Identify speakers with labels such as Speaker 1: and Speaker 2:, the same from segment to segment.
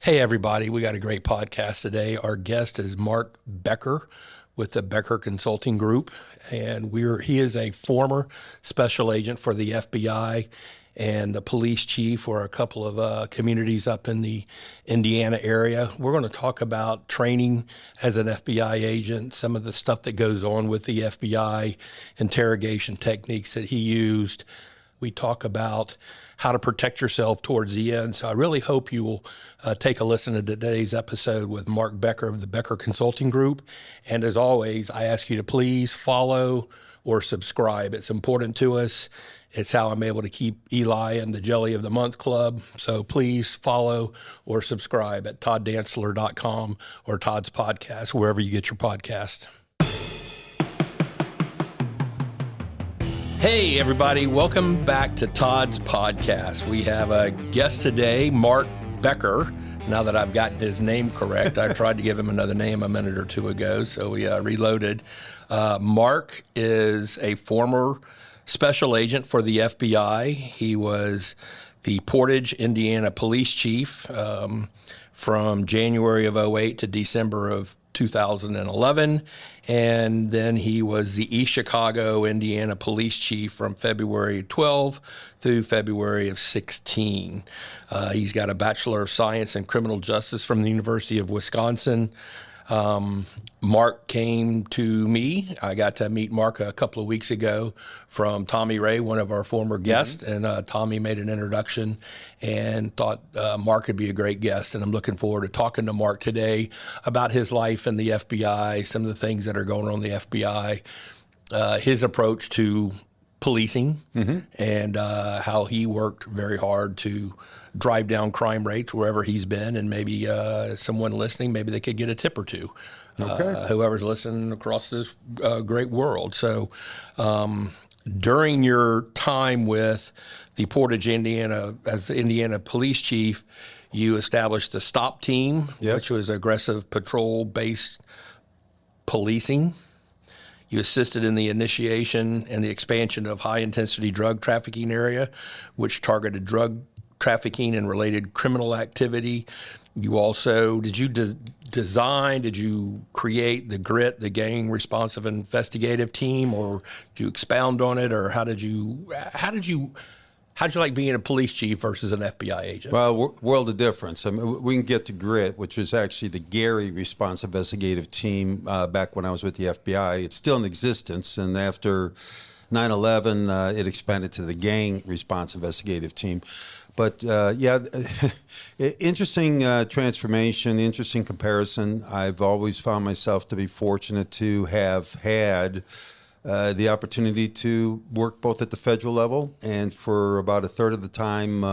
Speaker 1: Hey, everybody. We got a great podcast today. Our guest is Mark Becker with the Becker Consulting Group, and he is a former special agent for the FBI and the police chief for a couple of communities up in the Indiana area. We're going to talk about training as an FBI agent, some of the stuff that goes on with the FBI, interrogation techniques that he used. We talk about how to protect yourself towards the end. So I really hope you will take a listen to today's episode with Mark Becker of the Becker Consulting Group. And as always, I ask you to please follow or subscribe. It's important to us. It's how I'm able to keep Eli and the Jelly of the Month Club. So please follow or subscribe at todddantzler.com or Todd's Podcast, wherever you get your podcast. Hey, everybody. Welcome back to Todd's Podcast. We have a guest today, Mark Becker. Now that I've gotten his name correct, I tried to give him another name a minute or two ago, so we reloaded. Mark is a former special agent for the FBI. He was the Portage, Indiana police chief from January of 2008 to December of 2011, and then he was the East Chicago, Indiana police chief from February 12 through February of 16. He's got a Bachelor of Science in Criminal Justice from the University of Wisconsin. Mark came to me. I got to meet Mark a couple of weeks ago from Tommy Ray, one of our former guests, and Tommy made an introduction and thought Mark would be a great guest, and I'm looking forward to talking to Mark today about his life in the FBI, some of the things that are going on in the FBI, his approach to policing, and how he worked very hard to drive down crime rates wherever he's been, and maybe someone listening, maybe they could get a tip or two. Whoever's listening across this great world. So during your time with the Portage, Indiana, as the Indiana police chief, you established the STOP team, which was aggressive patrol-based policing. You assisted in the initiation and the expansion of high-intensity drug trafficking area, which targeted drug trafficking and related criminal activity. You also, did you create the GRIT, the Gang Responsive Investigative Team, or did you expound on it, or how did you like being a police chief versus an FBI agent?
Speaker 2: Well, world of difference. I mean, we can get to GRIT, which was actually the Gary Responsive Investigative Team back when I was with the FBI. It's still in existence, and after 9/11, it expanded to the Gang Response Investigative Team. But interesting transformation, interesting comparison. I've always found myself to be fortunate to have had the opportunity to work both at the federal level and for about a third of the time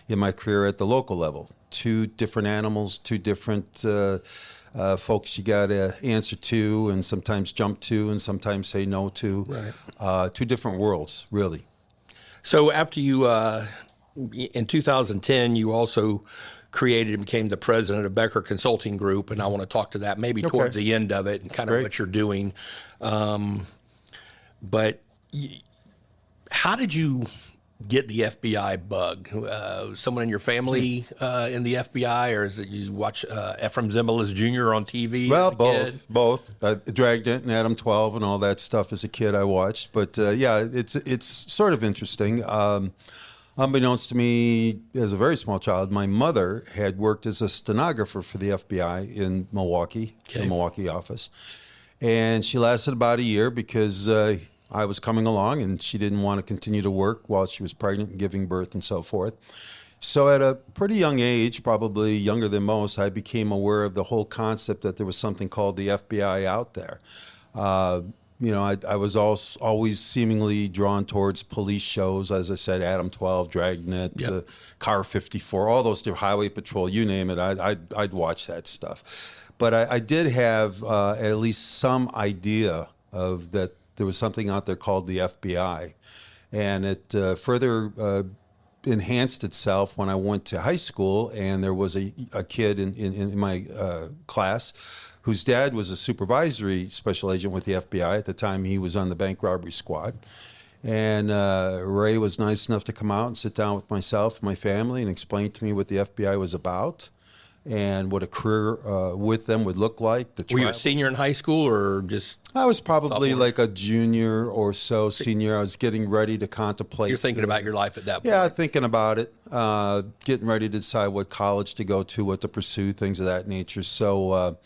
Speaker 2: in my career at the local level. Two different animals, two different folks you got to answer to and sometimes jump to and sometimes say no to. Right. Two different worlds, really.
Speaker 1: So after you, in 2010, you also created and became the president of Becker Consulting Group, and I want to talk to that maybe towards the end of it and kind of what you're doing. But how did you get the FBI bug? Someone in your family in the FBI, or is it you watch Ephraim Zimbalist Jr. on TV?
Speaker 2: Well, both. Dragnet and Adam 12 and all that stuff as a kid I watched. But it's sort of interesting. Unbeknownst to me, as a very small child, my mother had worked as a stenographer for the FBI in Milwaukee, the Milwaukee office. And she lasted about a year because I was coming along and she didn't want to continue to work while she was pregnant and giving birth and so forth. So at a pretty young age, probably younger than most, I became aware of the whole concept that there was something called the FBI out there. I was always seemingly drawn towards police shows, as I said, Adam 12, Dragnet, Car 54, all those different Highway Patrol, you name it, I'd watch that stuff. But I did have at least some idea of that there was something out there called the FBI. And it further enhanced itself when I went to high school, and there was a kid in my class whose dad was a supervisory special agent with the FBI. At the time, he was on the bank robbery squad. And Ray was nice enough to come out and sit down with myself and my family and explain to me what the FBI was about. and what a career with them would look like.
Speaker 1: Were you a senior in high school or just?
Speaker 2: I was probably
Speaker 1: sophomore?
Speaker 2: like a junior or so, senior. I was getting ready to contemplate.
Speaker 1: You're thinking about your life at that point.
Speaker 2: Yeah, thinking about it, getting ready to decide what college to go to, what to pursue, things of that nature. So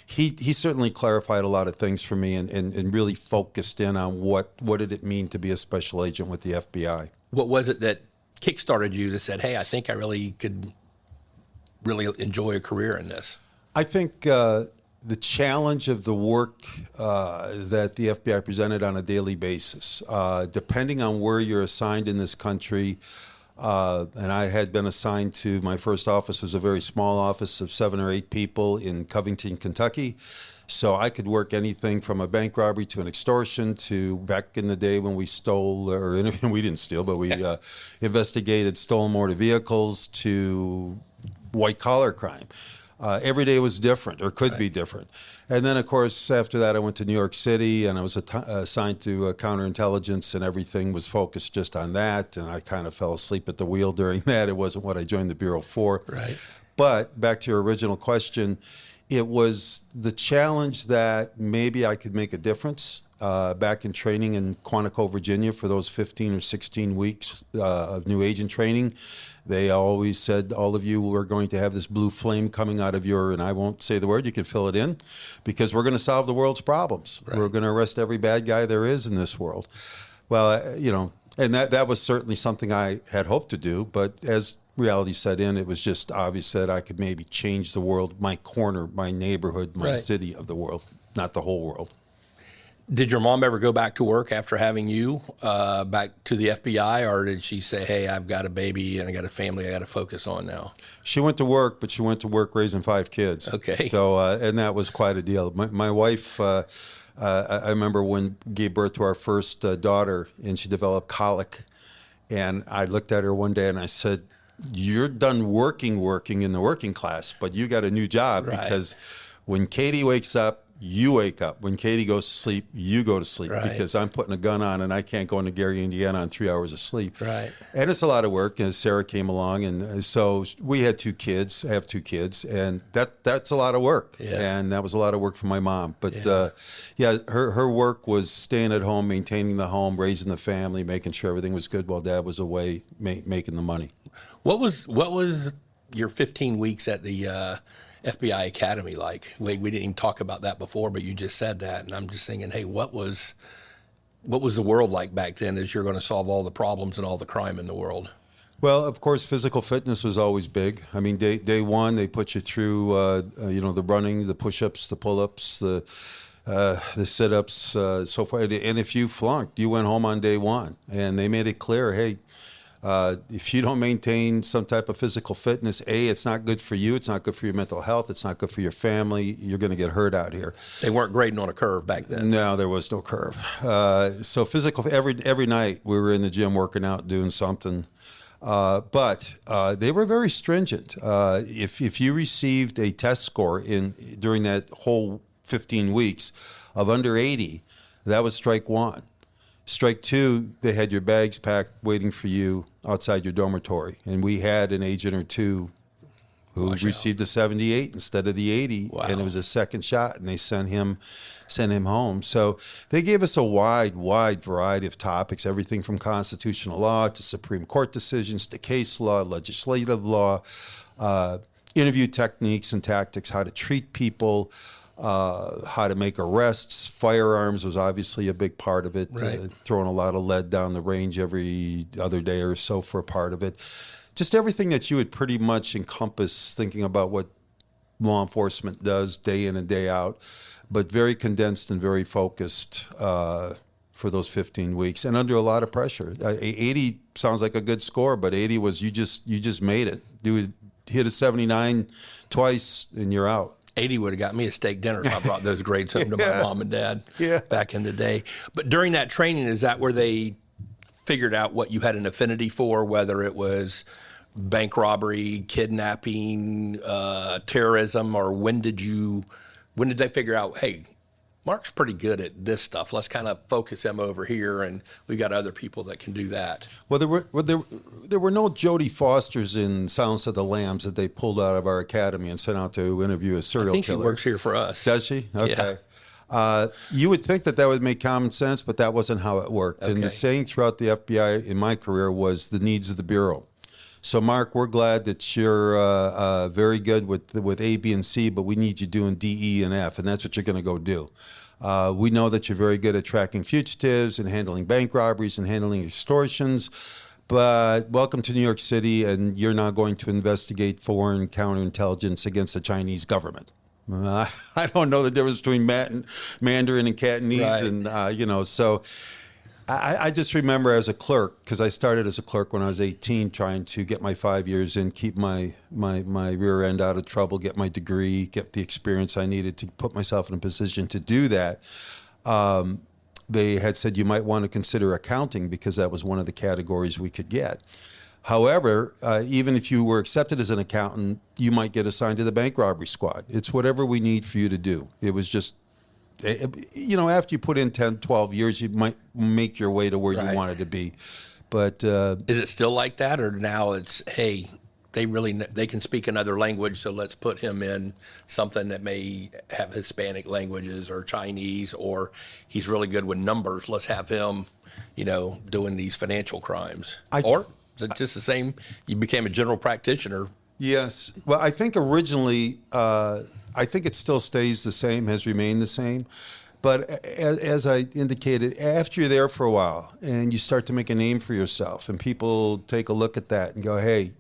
Speaker 2: he certainly clarified a lot of things for me and really focused in on what did it mean to be a special agent with the FBI.
Speaker 1: What was it that kickstarted you that said, hey, I think I really could really enjoy a career in this?
Speaker 2: I think the challenge of the work that the FBI presented on a daily basis, depending on where you're assigned in this country, and I had been assigned to, my first office was a very small office of 7 or 8 people in Covington, Kentucky. So I could work anything from a bank robbery to an extortion to back in the day when we stole, or we didn't steal, but we investigated stolen motor vehicles to white collar crime. Every day was different or could be different. And then, of course, after that, I went to New York City and I was assigned to counterintelligence, and everything was focused just on that. And I kind of fell asleep at the wheel during that. It wasn't what I joined the Bureau for.
Speaker 1: Right.
Speaker 2: But back to your original question, it was the challenge that maybe I could make a difference. Back in training in Quantico, Virginia, for those 15 or 16 weeks of new agent training, they always said, all of you are going to have this blue flame coming out of your, and I won't say the word, you can fill it in, because we're going to solve the world's problems. Right. We're going to arrest every bad guy there is in this world. Well, and that was certainly something I had hoped to do, but as reality set in, it was just obvious that I could maybe change the world, my corner, my neighborhood, my city of the world, not the whole world.
Speaker 1: Did your mom ever go back to work after having you back to the FBI, or did she say, hey, I've got a baby and I got a family I got to focus on now?
Speaker 2: She went to work, but she went to work raising 5 kids.
Speaker 1: Okay.
Speaker 2: So, and that was quite a deal. My wife, I remember when gave birth to our first daughter, and she developed colic. And I looked at her one day and I said, you're done working in the working class, but you got a new job, because when Katie wakes up, you wake up. When Katie goes to sleep, you go to sleep, because I'm putting a gun on and I can't go into Gary, Indiana on 3 hours of sleep.
Speaker 1: Right.
Speaker 2: And it's a lot of work. And Sarah came along, and so we had 2 kids. I have 2 kids, and that's a lot of work. Yeah. And that was a lot of work for my mom. But her work was staying at home, maintaining the home, raising the family, making sure everything was good while Dad was away making the money. What
Speaker 1: was your 15 weeks at the FBI Academy like? We didn't even talk about that before, but you just said that, and I'm just thinking, hey, what was the world like back then as you're going to solve all the problems and all the crime in the world?
Speaker 2: Well, of course, physical fitness was always big. I mean, day one, they put you through, the running, the push-ups, the pull-ups, the sit-ups, so forth. And if you flunked, you went home on day one. And they made it clear, hey, if you don't maintain some type of physical fitness, it's not good for you. It's not good for your mental health. It's not good for your family. You're going to get hurt out here.
Speaker 1: They weren't grading on a curve back then.
Speaker 2: No, there was no curve. So physical, every night we were in the gym working out, doing something. But they were very stringent. If you received a test score during that whole 15 weeks of under 80, that was strike one. Strike two, they had your bags packed waiting for you outside your dormitory. And we had an agent or two who received a 78 instead of the 80. Wow. And it was a second shot, and they sent him home. So they gave us a wide variety of topics, everything from constitutional law to Supreme Court decisions to case law, legislative law, interview techniques and tactics, how to treat people, how to make arrests. Firearms was obviously a big part of it, throwing a lot of lead down the range every other day or so for a part of it. Just everything that you would pretty much encompass thinking about what law enforcement does day in and day out, but very condensed and very focused for those 15 weeks and under a lot of pressure. 80 sounds like a good score, but 80 was you just made it. Hit a 79 twice and you're out.
Speaker 1: 80 would have got me a steak dinner if I brought those grades home to my mom and dad back in the day. But during that training, is that where they figured out what you had an affinity for, whether it was bank robbery, kidnapping, terrorism, or when did they figure out, hey, Mark's pretty good at this stuff. Let's kind of focus him over here, and we got other people that can do that.
Speaker 2: Well, there were no Jodie Fosters in Silence of the Lambs that they pulled out of our academy and sent out to interview a serial killer.
Speaker 1: I think she works here for us.
Speaker 2: Does she? Okay.
Speaker 1: Yeah.
Speaker 2: You would think that would make common sense, but that wasn't how it worked.
Speaker 1: Okay.
Speaker 2: And the saying throughout the FBI in my career was the needs of the Bureau. So, Mark, we're glad that you're very good with A, B, and C, but we need you doing D, E, and F, and that's what you're going to go do. We know that you're very good at tracking fugitives and handling bank robberies and handling extortions, but welcome to New York City, and you're now going to investigate foreign counterintelligence against the Chinese government. I don't know the difference between Mandarin and Cantonese,
Speaker 1: right.
Speaker 2: And so I just remember as a clerk, because I started as a clerk when I was 18, trying to get my 5 years in, keep my rear end out of trouble, get my degree, get the experience I needed to put myself in a position to do that. They had said you might want to consider accounting because that was one of the categories we could get. However, even if you were accepted as an accountant, you might get assigned to the bank robbery squad. It's whatever we need for you to do. It was just, after you put in 10, 12 years, you might make your way to where
Speaker 1: right.
Speaker 2: you wanted to be. But
Speaker 1: is it still like that, or now it's, hey, they can speak another language, so let's put him in something that may have Hispanic languages or Chinese, or he's really good with numbers. Let's have him, doing these financial crimes. Or is it just the same? You became a general practitioner.
Speaker 2: Yes. Well, I think originally, I think it still stays the same, has remained the same. But as I indicated, after you're there for a while and you start to make a name for yourself and people take a look at that and go, hey,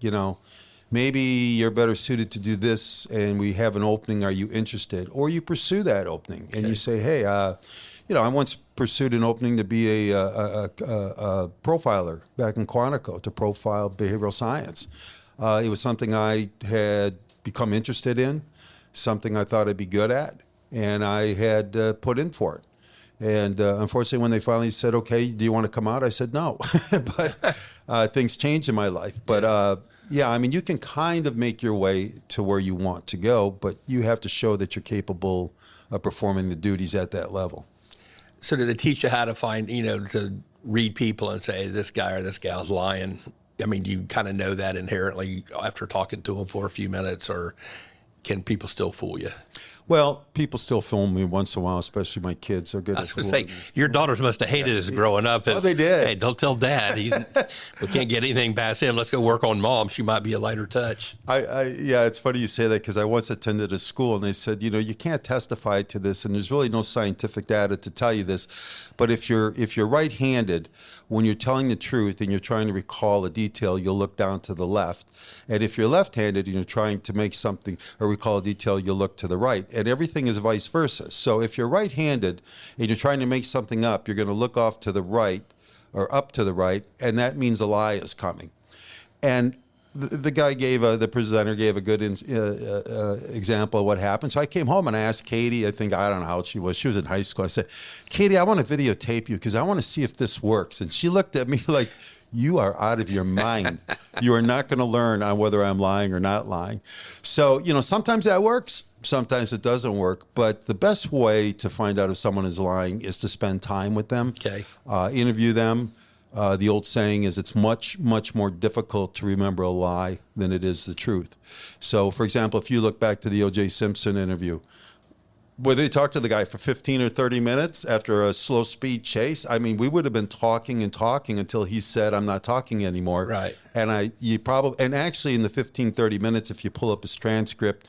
Speaker 2: maybe you're better suited to do this and we have an opening. Are you interested? Or you pursue that opening and you say, hey, I once pursued an opening to be a profiler back in Quantico to profile behavioral science. It was something I had become interested in, something I thought I'd be good at, and I had put in for it. And unfortunately, when they finally said, okay, do you want to come out? I said no. But things changed in my life. But you can kind of make your way to where you want to go, but you have to show that you're capable of performing the duties at that level.
Speaker 1: So did they teach you how to find, to read people and say, this guy or this gal's lying? I mean, do you kind of know that inherently after talking to them for a few minutes, or can people still fool you?
Speaker 2: Well, people still fool me once in a while, especially my kids. They're good
Speaker 1: I
Speaker 2: at
Speaker 1: was going to say, your daughters must have hated us growing up.
Speaker 2: Oh, they did.
Speaker 1: Hey, don't tell Dad. We can't get anything past him. Let's go work on Mom. She might be a lighter touch.
Speaker 2: It's funny you say that because I once attended a school and they said, you can't testify to this, and there's really no scientific data to tell you this. But if you're right-handed, when you're telling the truth and you're trying to recall a detail, you'll look down to the left. And if you're left-handed and you're trying to make something or recall a detail, you'll look to the right. And everything is vice versa. So if you're right-handed and you're trying to make something up, you're going to look off to the right or up to the right, and that means a lie is coming. And the presenter gave a good example of what happened. So I came home and I asked Katie, I don't know how old she was. She was in high school. I said, Katie, I want to videotape you because I want to see if this works. And she looked at me like, you are out of your mind. You are not going to learn on whether I'm lying or not lying. So, sometimes that works. Sometimes it doesn't work. But the best way to find out if someone is lying is to spend time with them, interview them. The old saying is it's much, much more difficult to remember a lie than it is the truth. So, for example, if you look back to the O.J. Simpson interview, where they talked to the guy for 15 or 30 minutes after a slow speed chase, I mean, we would have been talking and talking until he said, I'm not talking anymore.
Speaker 1: Right.
Speaker 2: And actually in the 15, 30 minutes, if you pull up his transcript,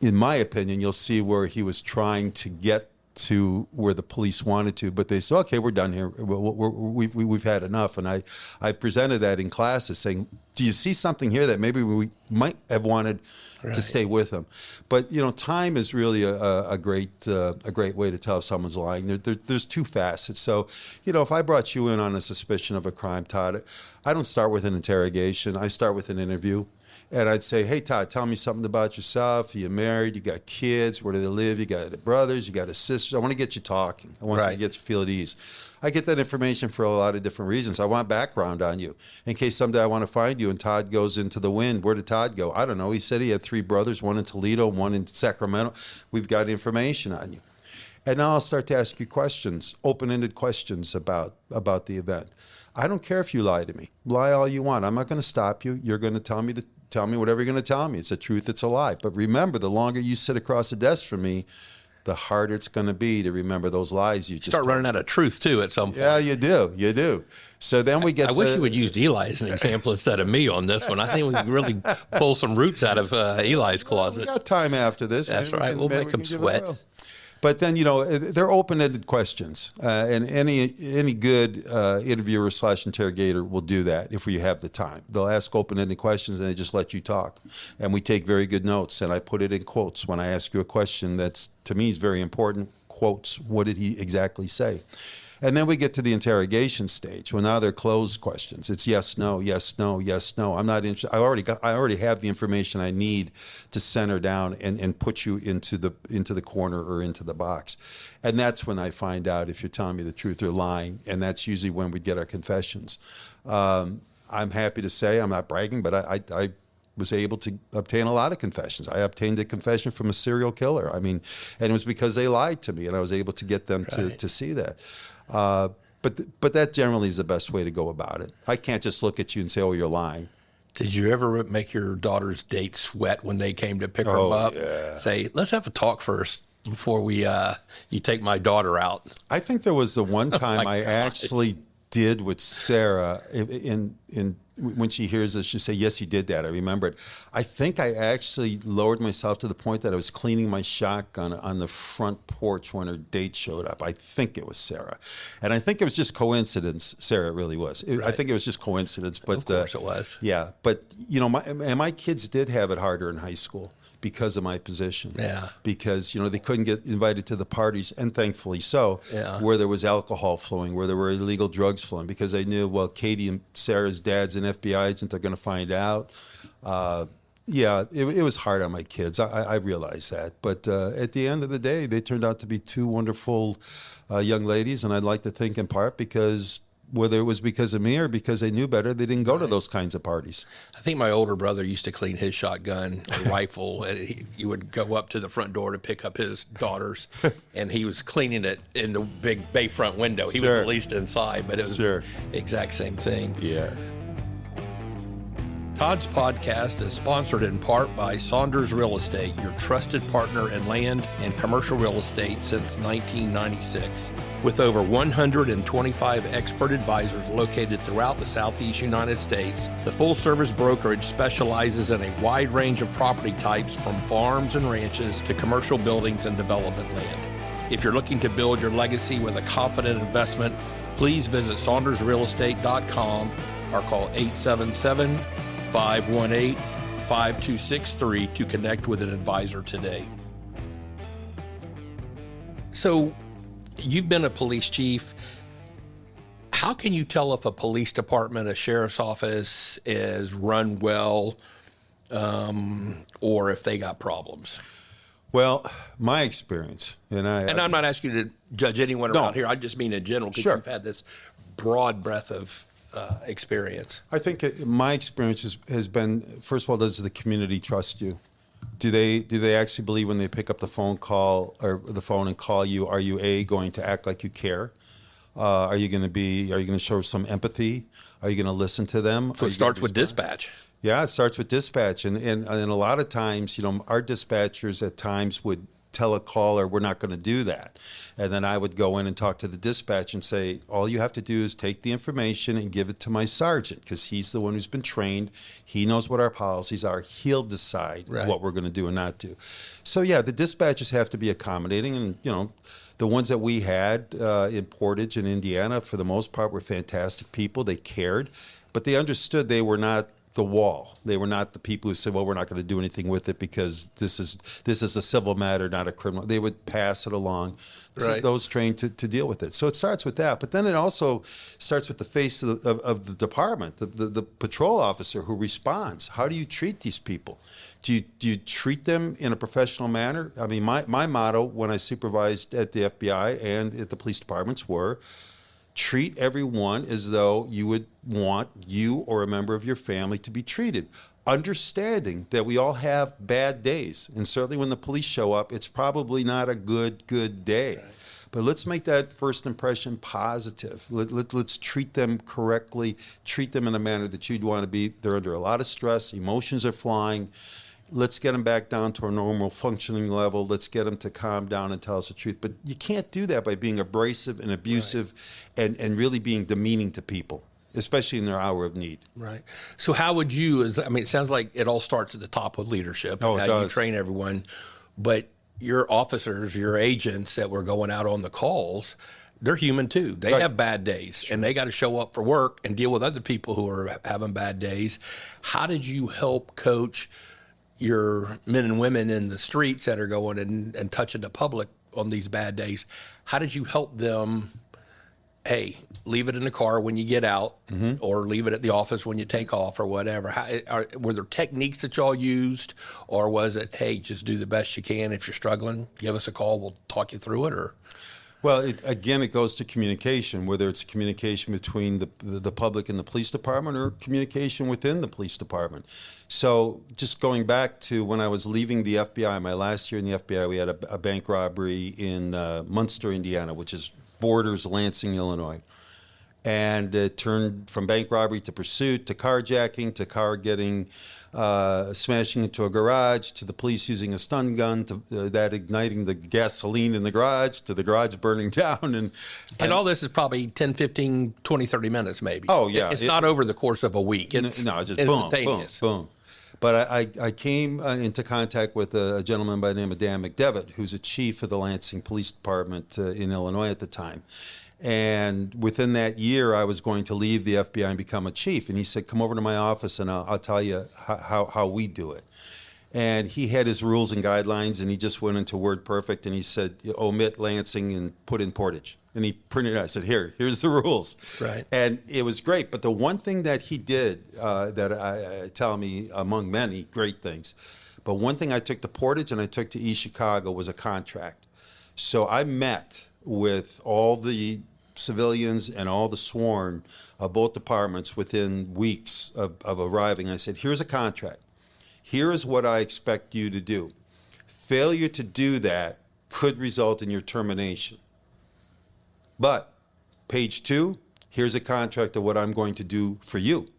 Speaker 2: in my opinion, you'll see where he was trying to get to where the police wanted to, but they said, okay, we're done here. We've had enough. And I presented that in classes saying, do you see something here that maybe we might have wanted to stay with them? But, time is really a great way to tell if someone's lying. There's two facets. So, if I brought you in on a suspicion of a crime, Todd, I don't start with an interrogation. I start with an interview. And I'd say, hey, Todd, tell me something about yourself. Are you married? You got kids? Where do they live? You got brothers? You got a sister? I want to get you talking. I want to get you feel at ease. I get that information for a lot of different reasons. I want background on you. In case someday I want to find you and Todd goes into the wind. Where did Todd go? I don't know. He said he had 3 brothers, one in Toledo, one in Sacramento. We've got information on you. And now I'll start to ask you questions, open-ended questions about the event. I don't care if you lie to me. Lie all you want. I'm not going to stop you. You're going to tell me whatever you're going to tell me. It's a truth, it's a lie. But remember, the longer you sit across the desk from me, the harder it's going to be to remember those lies you just
Speaker 1: start running out of truth too at some point.
Speaker 2: Yeah, you do. So then we get
Speaker 1: I wish you would use Eli as an example instead of me on this one. I think we can really pull some roots out of Eli's closet.
Speaker 2: We got time after this.
Speaker 1: That's right. We'll make them sweat.
Speaker 2: But then, they're open-ended questions. And any good interviewer / interrogator will do that if we have the time. They'll ask open-ended questions and they just let you talk. And we take very good notes. And I put it in quotes when I ask you a question that's, to me, is very important. Quotes, what did he exactly say? And then we get to the interrogation stage. Well, now they're closed questions. It's yes, no, yes, no, yes, no. I'm not interested. I already have the information I need to center down and put you into the corner or into the box. And that's when I find out if you're telling me the truth or lying. And that's usually when we get our confessions. I'm happy to say, I'm not bragging, but I was able to obtain a lot of confessions. I obtained a confession from a serial killer. I mean, and it was because they lied to me, and I was able to get them to see that. But that generally is the best way to go about it. I can't just look at you and say, "Oh, you're lying."
Speaker 1: Did you ever make your daughter's date sweat when they came to pick her up? Yeah. Say, let's have a talk first before you take my daughter out.
Speaker 2: I think there was the one time I actually did with Sarah when she hears this, she'll say, yes, you did that. I remember it. I think I actually lowered myself to the point that I was cleaning my shotgun on the front porch when her date showed up. I think it was Sarah. And I think it was just coincidence. Sarah, it really was. I think it was just coincidence. But,
Speaker 1: of course it was.
Speaker 2: Yeah. But, my kids did have it harder in high school because of my position.
Speaker 1: Yeah.
Speaker 2: Because, they couldn't get invited to the parties, and thankfully so, where there was alcohol flowing, where there were illegal drugs flowing, because they knew, well, Katie and Sarah's dad's an FBI agent, they're going to find out. It was hard on my kids. I realize that. But at the end of the day, they turned out to be two wonderful young ladies, and I'd like to think in part because whether it was because of me or because they knew better, they didn't go to those kinds of parties.
Speaker 1: I think my older brother used to clean his shotgun or rifle, and he would go up to the front door to pick up his daughters, and he was cleaning it in the big bayfront window. He was at least inside, but it was the exact same thing.
Speaker 2: Yeah.
Speaker 1: Todd's podcast is sponsored in part by Saunders Real Estate, your trusted partner in land and commercial real estate since 1996. With over 125 expert advisors located throughout the Southeast United States, the full-service brokerage specializes in a wide range of property types from farms and ranches to commercial buildings and development land. If you're looking to build your legacy with a confident investment, please visit SaundersRealEstate.com or call 877-518-5263 to connect with an advisor today. So, you've been a police chief. How can you tell if a police department, a sheriff's office is run well, or if they got problems?
Speaker 2: Well, my experience, and
Speaker 1: I'm not asking you to judge anyone around here. I just mean in general, because you've had this broad breadth of experience.
Speaker 2: I think my experience has been, first of all, does the community trust you? Do they actually believe when they pick up the phone and call you? Are you going to act like you care? Are you going to show some empathy? Are you going to listen to them?
Speaker 1: So it starts with dispatch.
Speaker 2: Yeah, it starts with dispatch, and a lot of times, our dispatchers at times would tell a caller, we're not going to do that. And then I would go in and talk to the dispatch and say, all you have to do is take the information and give it to my sergeant, because he's the one who's been trained. He knows what our policies are. He'll decide what we're going to do and not do. So, yeah, the dispatchers have to be accommodating. And, the ones that we had in Portage and Indiana, for the most part, were fantastic people. They cared, but they understood they were not the wall. They were not the people who said, well, we're not going to do anything with it because this is a civil matter, not a criminal. They would pass it along to those trained to deal with it. So it starts with that. But then it also starts with the face of the department, the patrol officer who responds. How do you treat these people? Do you treat them in a professional manner? I mean, my motto when I supervised at the FBI and at the police departments were, treat everyone as though you would want you or a member of your family to be treated. understanding that we all have bad days. And certainly when the police show up, it's probably not a good day. Right. But let's make that first impression positive. Let's treat them correctly, treat them in a manner that you'd want to be. They're under a lot of stress, emotions are flying. Let's get them back down to a normal functioning level. Let's get them to calm down and tell us the truth. But you can't do that by being abrasive and abusive and really being demeaning to people, especially in their hour of need.
Speaker 1: Right. So how would you, it sounds like it all starts at the top with leadership and how you train everyone, but your officers, your agents that were going out on the calls, they're human too. They have bad days and they got to show up for work and deal with other people who are having bad days. How did you help coach your men and women in the streets that are going and touching the public on these bad days? How did you help them? Hey, leave it in the car when you get out, or leave it at the office when you take off, or whatever. Were there techniques that y'all used, or was it, hey, just do the best you can? If you're struggling, give us a call. We'll talk you through it. Or
Speaker 2: well, it goes to communication, whether it's communication between the public and the police department, or communication within the police department. So just going back to when I was leaving the FBI, my last year in the FBI, we had a bank robbery in Munster, Indiana, which is borders Lansing, Illinois. And it turned from bank robbery to pursuit to carjacking to car getting smashing into a garage to the police using a stun gun to that igniting the gasoline in the garage to the garage burning down. And
Speaker 1: all this is probably 10, 15, 20, 30 minutes maybe.
Speaker 2: Oh, yeah.
Speaker 1: It's not over the course of a week. It's
Speaker 2: just
Speaker 1: instantaneous.
Speaker 2: Boom. But I came into contact with a gentleman by the name of Dan McDevitt, who's a chief of the Lansing Police Department in Illinois at the time. And within that year, I was going to leave the FBI and become a chief. And he said, come over to my office and I'll tell you how we do it. And he had his rules and guidelines, and he just went into WordPerfect, and he said, omit Lansing and put in Portage. And he printed it out. I said, here's the rules.
Speaker 1: Right.
Speaker 2: And it was great. But the one thing that he did that tell me, among many great things, but one thing I took to Portage and I took to East Chicago was a contract. So I met with all the civilians and all the sworn of both departments within weeks of arriving. I said, here's a contract. Here is what I expect you to do. Failure to do that could result in your termination. But page 2, here's a contract of what I'm going to do for you.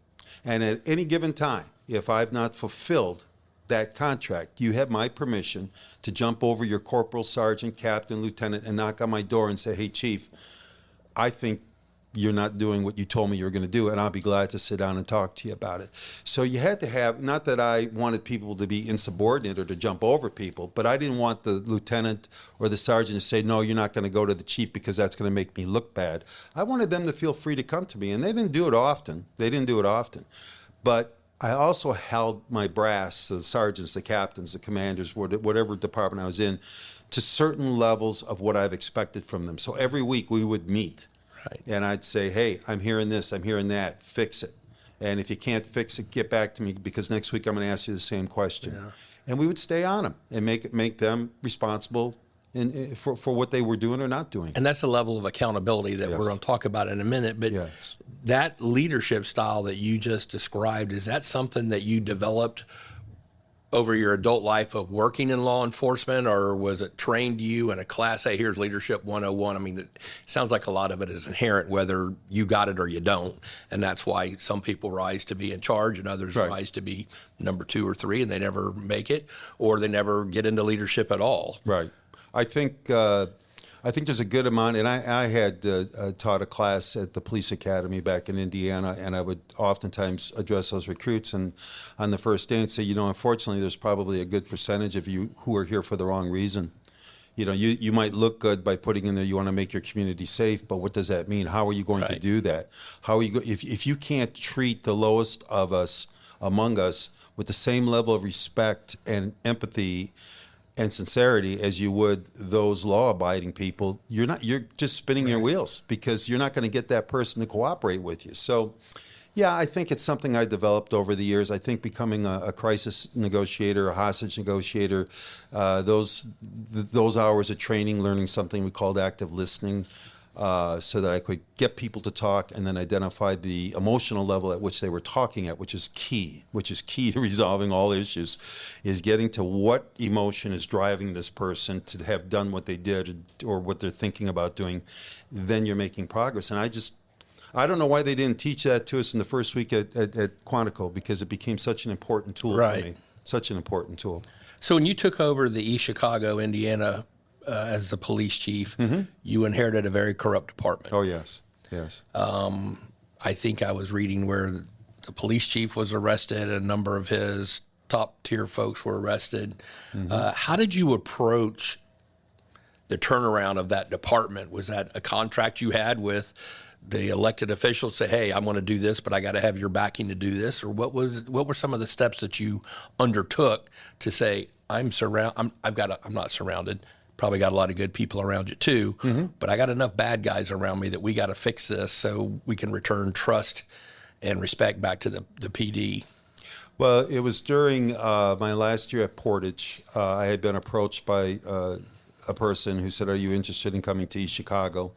Speaker 2: And at any given time, if I've not fulfilled that contract, you have my permission to jump over your corporal, sergeant, captain, lieutenant, and knock on my door and say, hey, chief, I think you're not doing what you told me you were going to do, and I'll be glad to sit down and talk to you about it. So you had to have, not that I wanted people to be insubordinate or to jump over people, but I didn't want the lieutenant or the sergeant to say, no, you're not going to go to the chief because that's going to make me look bad. I wanted them to feel free to come to me, and they didn't do it often. But I also held my brass, the sergeants, the captains, the commanders, whatever department I was in, to certain levels of what I've expected from them. So every week we would meet.
Speaker 1: Right.
Speaker 2: And I'd say, hey, I'm hearing this, I'm hearing that, fix it. And if you can't fix it, get back to me because next week I'm going to ask you the same question. Yeah. And we would stay on them and make them responsible for what they were doing or not doing.
Speaker 1: And that's a level of accountability that we're going to talk about in a minute. But that leadership style that you just described, is that something that you developed over your adult life of working in law enforcement, or was it trained you in a class? Hey, here's Leadership 101. I mean, it sounds like a lot of it is inherent, whether you got it or you don't. And that's why some people rise to be in charge and others rise to be number 2 or 3, and they never make it, or they never get into leadership at all.
Speaker 2: Right. I think there's a good amount, and I had taught a class at the police academy back in Indiana, and I would oftentimes address those recruits and on the first day and say, unfortunately, there's probably a good percentage of you who are here for the wrong reason. You might look good by putting in there you want to make your community safe, but what does that mean? How are you going to do that? How are you if you can't treat the lowest of us among us with the same level of respect and empathy and sincerity as you would those law-abiding people, you're just spinning your wheels because you're not going to get that person to cooperate with you. So, yeah, I think it's something I developed over the years. I think becoming a crisis negotiator, a hostage negotiator, those hours of training, learning something we called active listening, so that I could get people to talk and then identify the emotional level at which they were talking at, which is key to resolving all issues, is getting to what emotion is driving this person to have done what they did or what they're thinking about doing. Then you're making progress. And I don't know why they didn't teach that to us in the first week at Quantico, because it became such an important tool for me. Such an important tool.
Speaker 1: So when you took over the East Chicago, Indiana, as the police chief, you inherited a very corrupt department.
Speaker 2: Oh, yes.
Speaker 1: I think I was reading where the police chief was arrested, a number of his top tier folks were arrested. How did you approach the turnaround of that department? Was that a contract you had with the elected officials, say, hey, I want to do this, but I got to have your backing to do this? Or what were some of the steps that you undertook to say, I'm not surrounded, probably got a lot of good people around you too, but I got enough bad guys around me that we got to fix this so we can return trust and respect back to the PD?
Speaker 2: Well, it was during my last year at Portage. I had been approached by a person who said, are you interested in coming to East Chicago?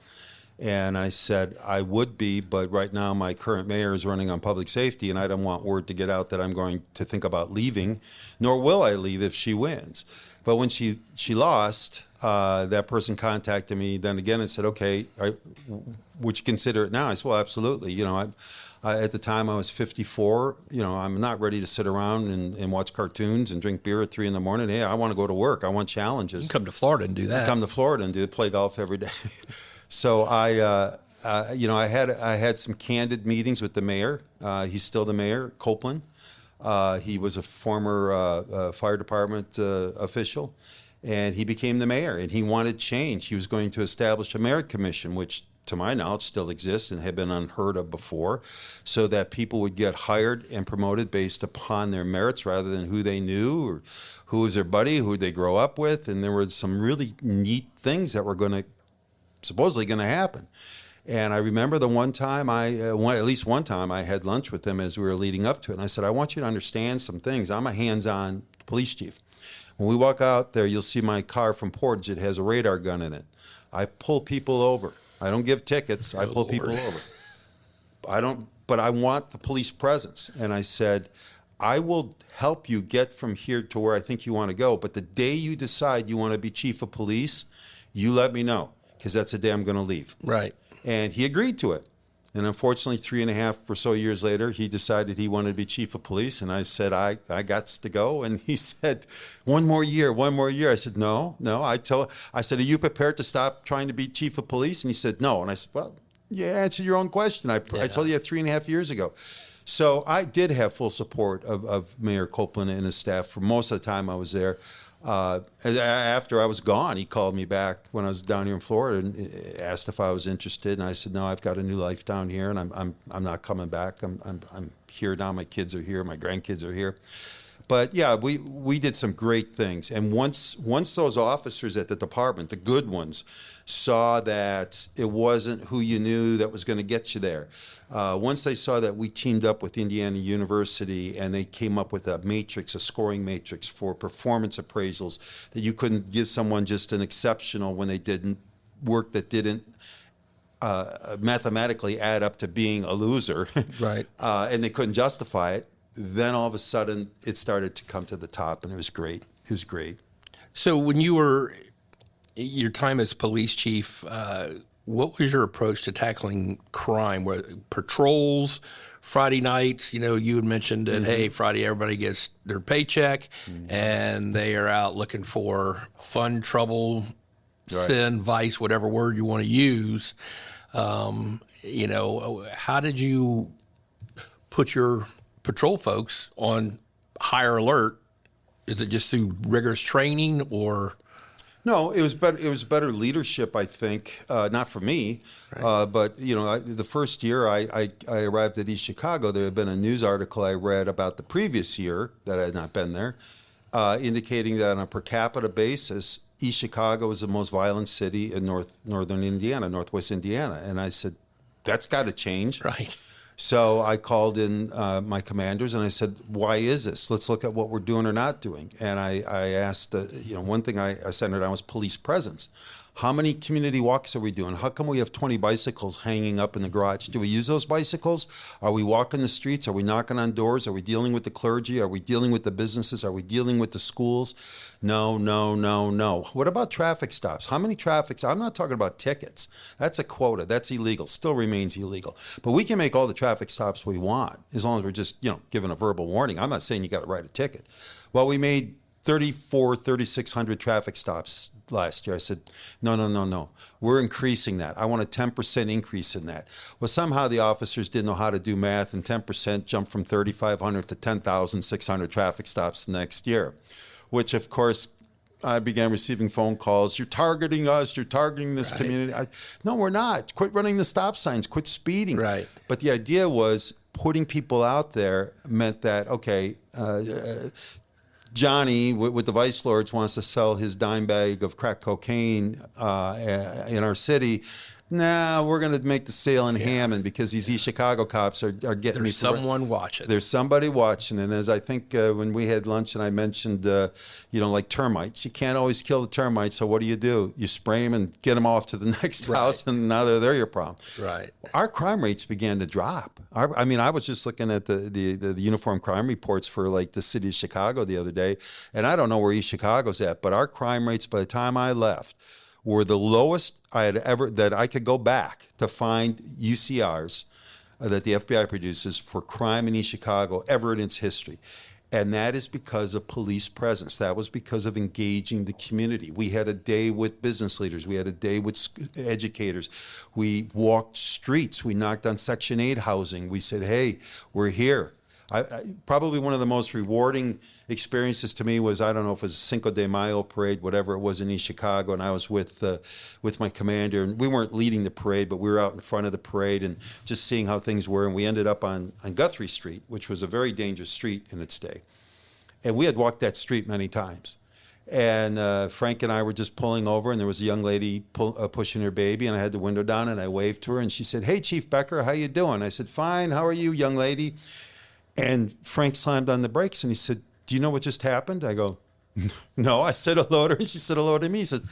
Speaker 2: And I said, I would be, but right now my current mayor is running on public safety, and I don't want word to get out that I'm going to think about leaving, nor will I leave if she wins. But when she lost, that person contacted me then again and said, okay, would you consider it now? I said, well, absolutely. You know, at the time I was 54. You know, I'm not ready to sit around and watch cartoons and drink beer at 3 a.m. Hey, I want to go to work. I want challenges.
Speaker 1: You can come to Florida and do that.
Speaker 2: Come to Florida and play golf every day. So I had some candid meetings with the mayor. He's still the mayor, Copeland. He was a former fire department official, and he became the mayor, and he wanted change. He was going to establish a merit commission, which to my knowledge still exists and had been unheard of before, so that people would get hired and promoted based upon their merits rather than who they knew or who was their buddy, who they grow up with. And there were some really neat things that were supposedly going to happen. And I remember the one time at least one time I had lunch with him as we were leading up to it. And I said, I want you to understand some things. I'm a hands-on police chief. When we walk out there, you'll see my car from Portage. It has a radar gun in it. I pull people over. I don't give tickets. I pull people over. But I want the police presence. And I said, I will help you get from here to where I think you want to go. But the day you decide you want to be chief of police, you let me know, because that's the day I'm going to leave.
Speaker 1: Right. And
Speaker 2: he agreed to it. And unfortunately, 3.5 or so years later, he decided he wanted to be chief of police. And I said, I got to go. And he said, one more year. I said, no. I said, are you prepared to stop trying to be chief of police? And he said, no. And I said, well, you answered your own question. I told you that 3.5 years ago. So I did have full support of Mayor Copeland and his staff for most of the time I was there. After I was gone, he called me back when I was down here in Florida and asked if I was interested, and I said, no, I've got a new life down here, and I'm not coming back. I'm here now. My kids are here. My grandkids are here. But yeah, we did some great things. And once those officers at the department, the good ones, saw that it wasn't who you knew that was going to get you there. Once they saw that we teamed up with Indiana University and they came up with a scoring matrix for performance appraisals, that you couldn't give someone just an exceptional when they didn't work that didn't mathematically add up to being a loser.
Speaker 1: Right.
Speaker 2: And they couldn't justify it. Then all of a sudden it started to come to the top, and it was great. It was great.
Speaker 1: So when you were, your time as police chief, what was your approach to tackling crime? Were patrols, Friday nights? You know, you had mentioned that, hey, Friday everybody gets their paycheck, and they are out looking for fun, trouble, sin, vice, whatever word you want to use. You know, how did you put your patrol folks on higher alert? Is it just through rigorous training, or?
Speaker 2: No, it was better. It was better leadership, I think. Not for me, but you know, the first year I arrived at East Chicago, there had been a news article I read about the previous year that I had not been there, indicating that on a per capita basis, East Chicago is the most violent city in northern Indiana, northwest Indiana, and I said, that's got to change.
Speaker 1: Right.
Speaker 2: So I called in my commanders and I said, why is this? Let's look at what we're doing or not doing. And I asked, one thing I centered on was police presence. How many community walks are we doing? How come we have 20 bicycles hanging up in the garage? Do we use those bicycles? Are we walking the streets? Are we knocking on doors? Are we dealing with the clergy? Are we dealing with the businesses? Are we dealing with the schools? No, no, no, no. What about traffic stops? How many traffic? I'm not talking about tickets. That's a quota. That's illegal. Still remains illegal. But we can make all the traffic stops we want as long as we're just, given a verbal warning. I'm not saying you got to write a ticket. Well, we made 3,600 traffic stops last year. I said, no. We're increasing that. I want a 10% increase in that. Well, somehow the officers didn't know how to do math, and 10% jumped from 3,500 to 10,600 traffic stops the next year, which, of course, I began receiving phone calls. You're targeting us. You're targeting this community. No, we're not. Quit running the stop signs. Quit speeding.
Speaker 1: Right.
Speaker 2: But the idea was putting people out there meant that, okay, Johnny with the Vice Lords wants to sell his dime bag of crack cocaine in our city. Nah, we're going to make the sale in Hammond because these East Chicago cops are getting me.
Speaker 1: There's someone watching.
Speaker 2: There's somebody watching. And as I think when we had lunch and I mentioned, like termites, you can't always kill the termites. So what do? You spray them and get them off to the next house, and now they're your problem.
Speaker 1: Right.
Speaker 2: Our crime rates began to drop. I was just looking at the uniform crime reports for like the city of Chicago the other day, and I don't know where East Chicago's at, but our crime rates by the time I left were the lowest that I could go back to find UCRs that the FBI produces for crime in East Chicago ever in its history. And that is because of police presence. That was because of engaging the community. We had a day with business leaders. We had a day with educators. We walked streets. We knocked on Section 8 housing. We said, hey, we're here. Probably one of the most rewarding experiences to me was, I don't know if it was a Cinco de Mayo parade, whatever it was in East Chicago, and I was with my commander, and we weren't leading the parade, but we were out in front of the parade and just seeing how things were, and we ended up on Guthrie Street, which was a very dangerous street in its day. And we had walked that street many times. And Frank and I were just pulling over, and there was a young lady pushing her baby, and I had the window down, and I waved to her, and she said, hey, Chief Becker, how you doing? I said, fine, how are you, young lady? And Frank slammed on the brakes, and he said, do you know what just happened? I go, no. I said hello to her, and she said hello to me. He said,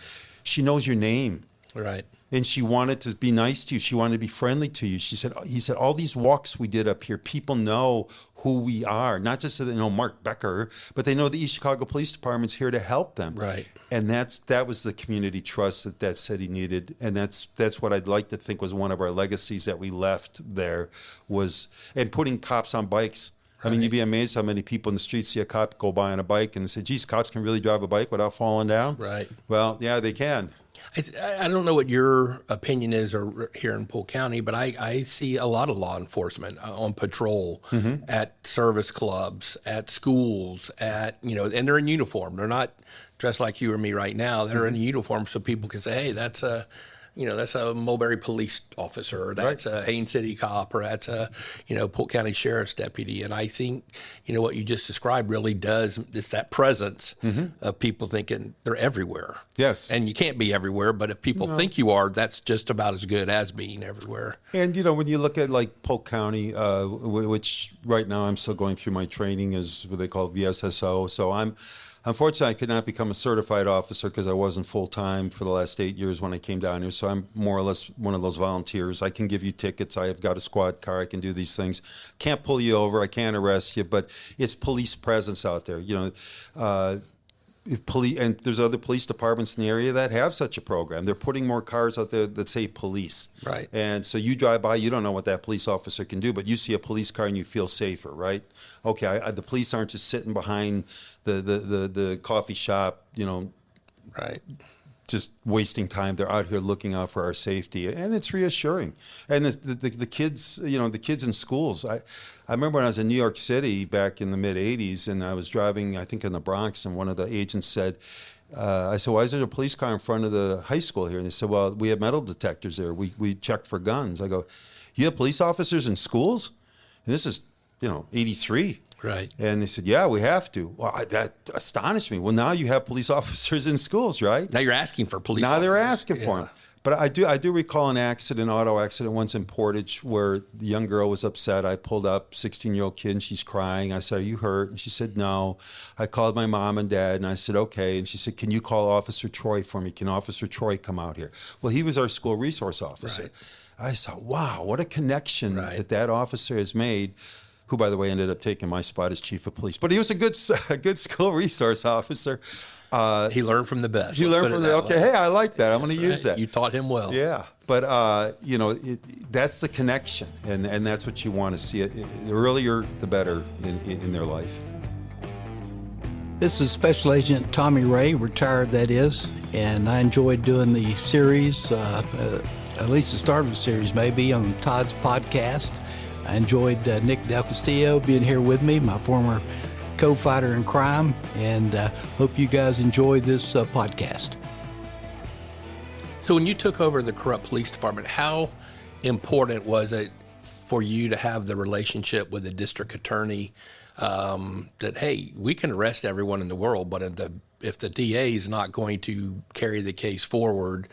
Speaker 2: she knows your name.
Speaker 1: Right.
Speaker 2: And she wanted to be nice to you. She wanted to be friendly to you. He said, all these walks we did up here, people know who we are. Not just so they know Mark Becker, but they know the East Chicago Police Department's here to help them.
Speaker 1: Right.
Speaker 2: And that was the community trust that city needed. And that's what I'd like to think was one of our legacies that we left there and putting cops on bikes. I mean, you'd be amazed how many people in the street see a cop go by on a bike and say, geez, cops can really drive a bike without falling down? Right. Well, yeah, they can.
Speaker 1: I don't know what your opinion is here in Polk County, but I see a lot of law enforcement on patrol at service clubs, at schools, and they're in uniform. They're not dressed like you or me right now. They're in uniform so people can say, hey, that's a Mulberry police officer, or that's a Haines City cop, or that's a, Polk County Sheriff's deputy. And I think, what you just described really does, it's that presence of people thinking they're everywhere.
Speaker 2: Yes.
Speaker 1: And you can't be everywhere, but if people think you are, that's just about as good as being everywhere.
Speaker 2: And, when you look at like Polk County, which right now I'm still going through my training as what they call VSSO. So unfortunately, I could not become a certified officer because I wasn't full-time for the last 8 years when I came down here. So I'm more or less one of those volunteers. I can give you tickets. I have got a squad car. I can do these things. Can't pull you over. I can't arrest you. But it's police presence out there. And there's other police departments in the area that have such a program. They're putting more cars out there that say police.
Speaker 1: Right.
Speaker 2: And so you drive by, you don't know what that police officer can do, but you see a police car and you feel safer, right? Okay, the police aren't just sitting behind the coffee shop,
Speaker 1: right,
Speaker 2: just wasting time. They're out here looking out for our safety, and it's reassuring. And the kids, the kids in schools. I remember when I was in New York City back in the mid '80s, and I was driving, I think, in the Bronx, and one of the agents said, I said, why is there a police car in front of the high school here? And they said, well, we have metal detectors there. We check for guns. I go, you have police officers in schools? And this is, 83.
Speaker 1: Right.
Speaker 2: And they said, yeah, we have to. Well, that astonished me. Well, now you have police officers in schools, right?
Speaker 1: Now you're asking for police
Speaker 2: officers. Now they're asking for them. But I do recall an auto accident once in Portage where the young girl was upset. I pulled up, 16-year-old kid, and she's crying. I said, "Are you hurt?" And she said, "No." I called my mom and dad, and I said, "Okay." And she said, "Can you call Officer Troy for me? Can Officer Troy come out here?" Well, he was our school resource officer.
Speaker 1: Right.
Speaker 2: I thought, wow, what a connection
Speaker 1: Right.
Speaker 2: that officer has made, who, by the way, ended up taking my spot as chief of police. But he was a good school resource officer.
Speaker 1: He learned from the best.
Speaker 2: He learned from okay, hey, I like that. I'm going to use that.
Speaker 1: You taught him well.
Speaker 2: Yeah. But, that's the connection, and that's what you want to see. The earlier, the better in their life.
Speaker 3: This is Special Agent Tommy Ray, retired that is, and I enjoyed doing the series, at least the start of the series maybe, on Todd's podcast. I enjoyed Nick Del Castillo being here with me, my former co-fighter in crime, and hope you guys enjoy this podcast.
Speaker 1: So when you took over the corrupt police department, how important was it for you to have the relationship with the district attorney that, hey, we can arrest everyone in the world, but if the DA is not going to carry the case forward,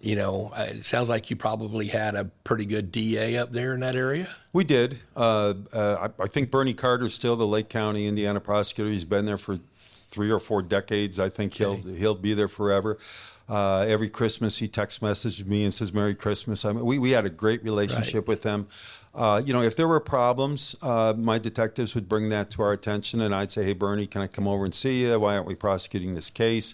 Speaker 1: it sounds like you probably had a pretty good DA up there in that area.
Speaker 2: We did. I think Bernie Carter's still the Lake County, Indiana prosecutor. He's been there for 3 or 4 decades. I think he'll be there forever. Every Christmas he text messages me and says Merry Christmas. We had a great relationship with him. If there were problems, my detectives would bring that to our attention, and I'd say, "Hey, Bernie, can I come over and see you? Why aren't we prosecuting this case?"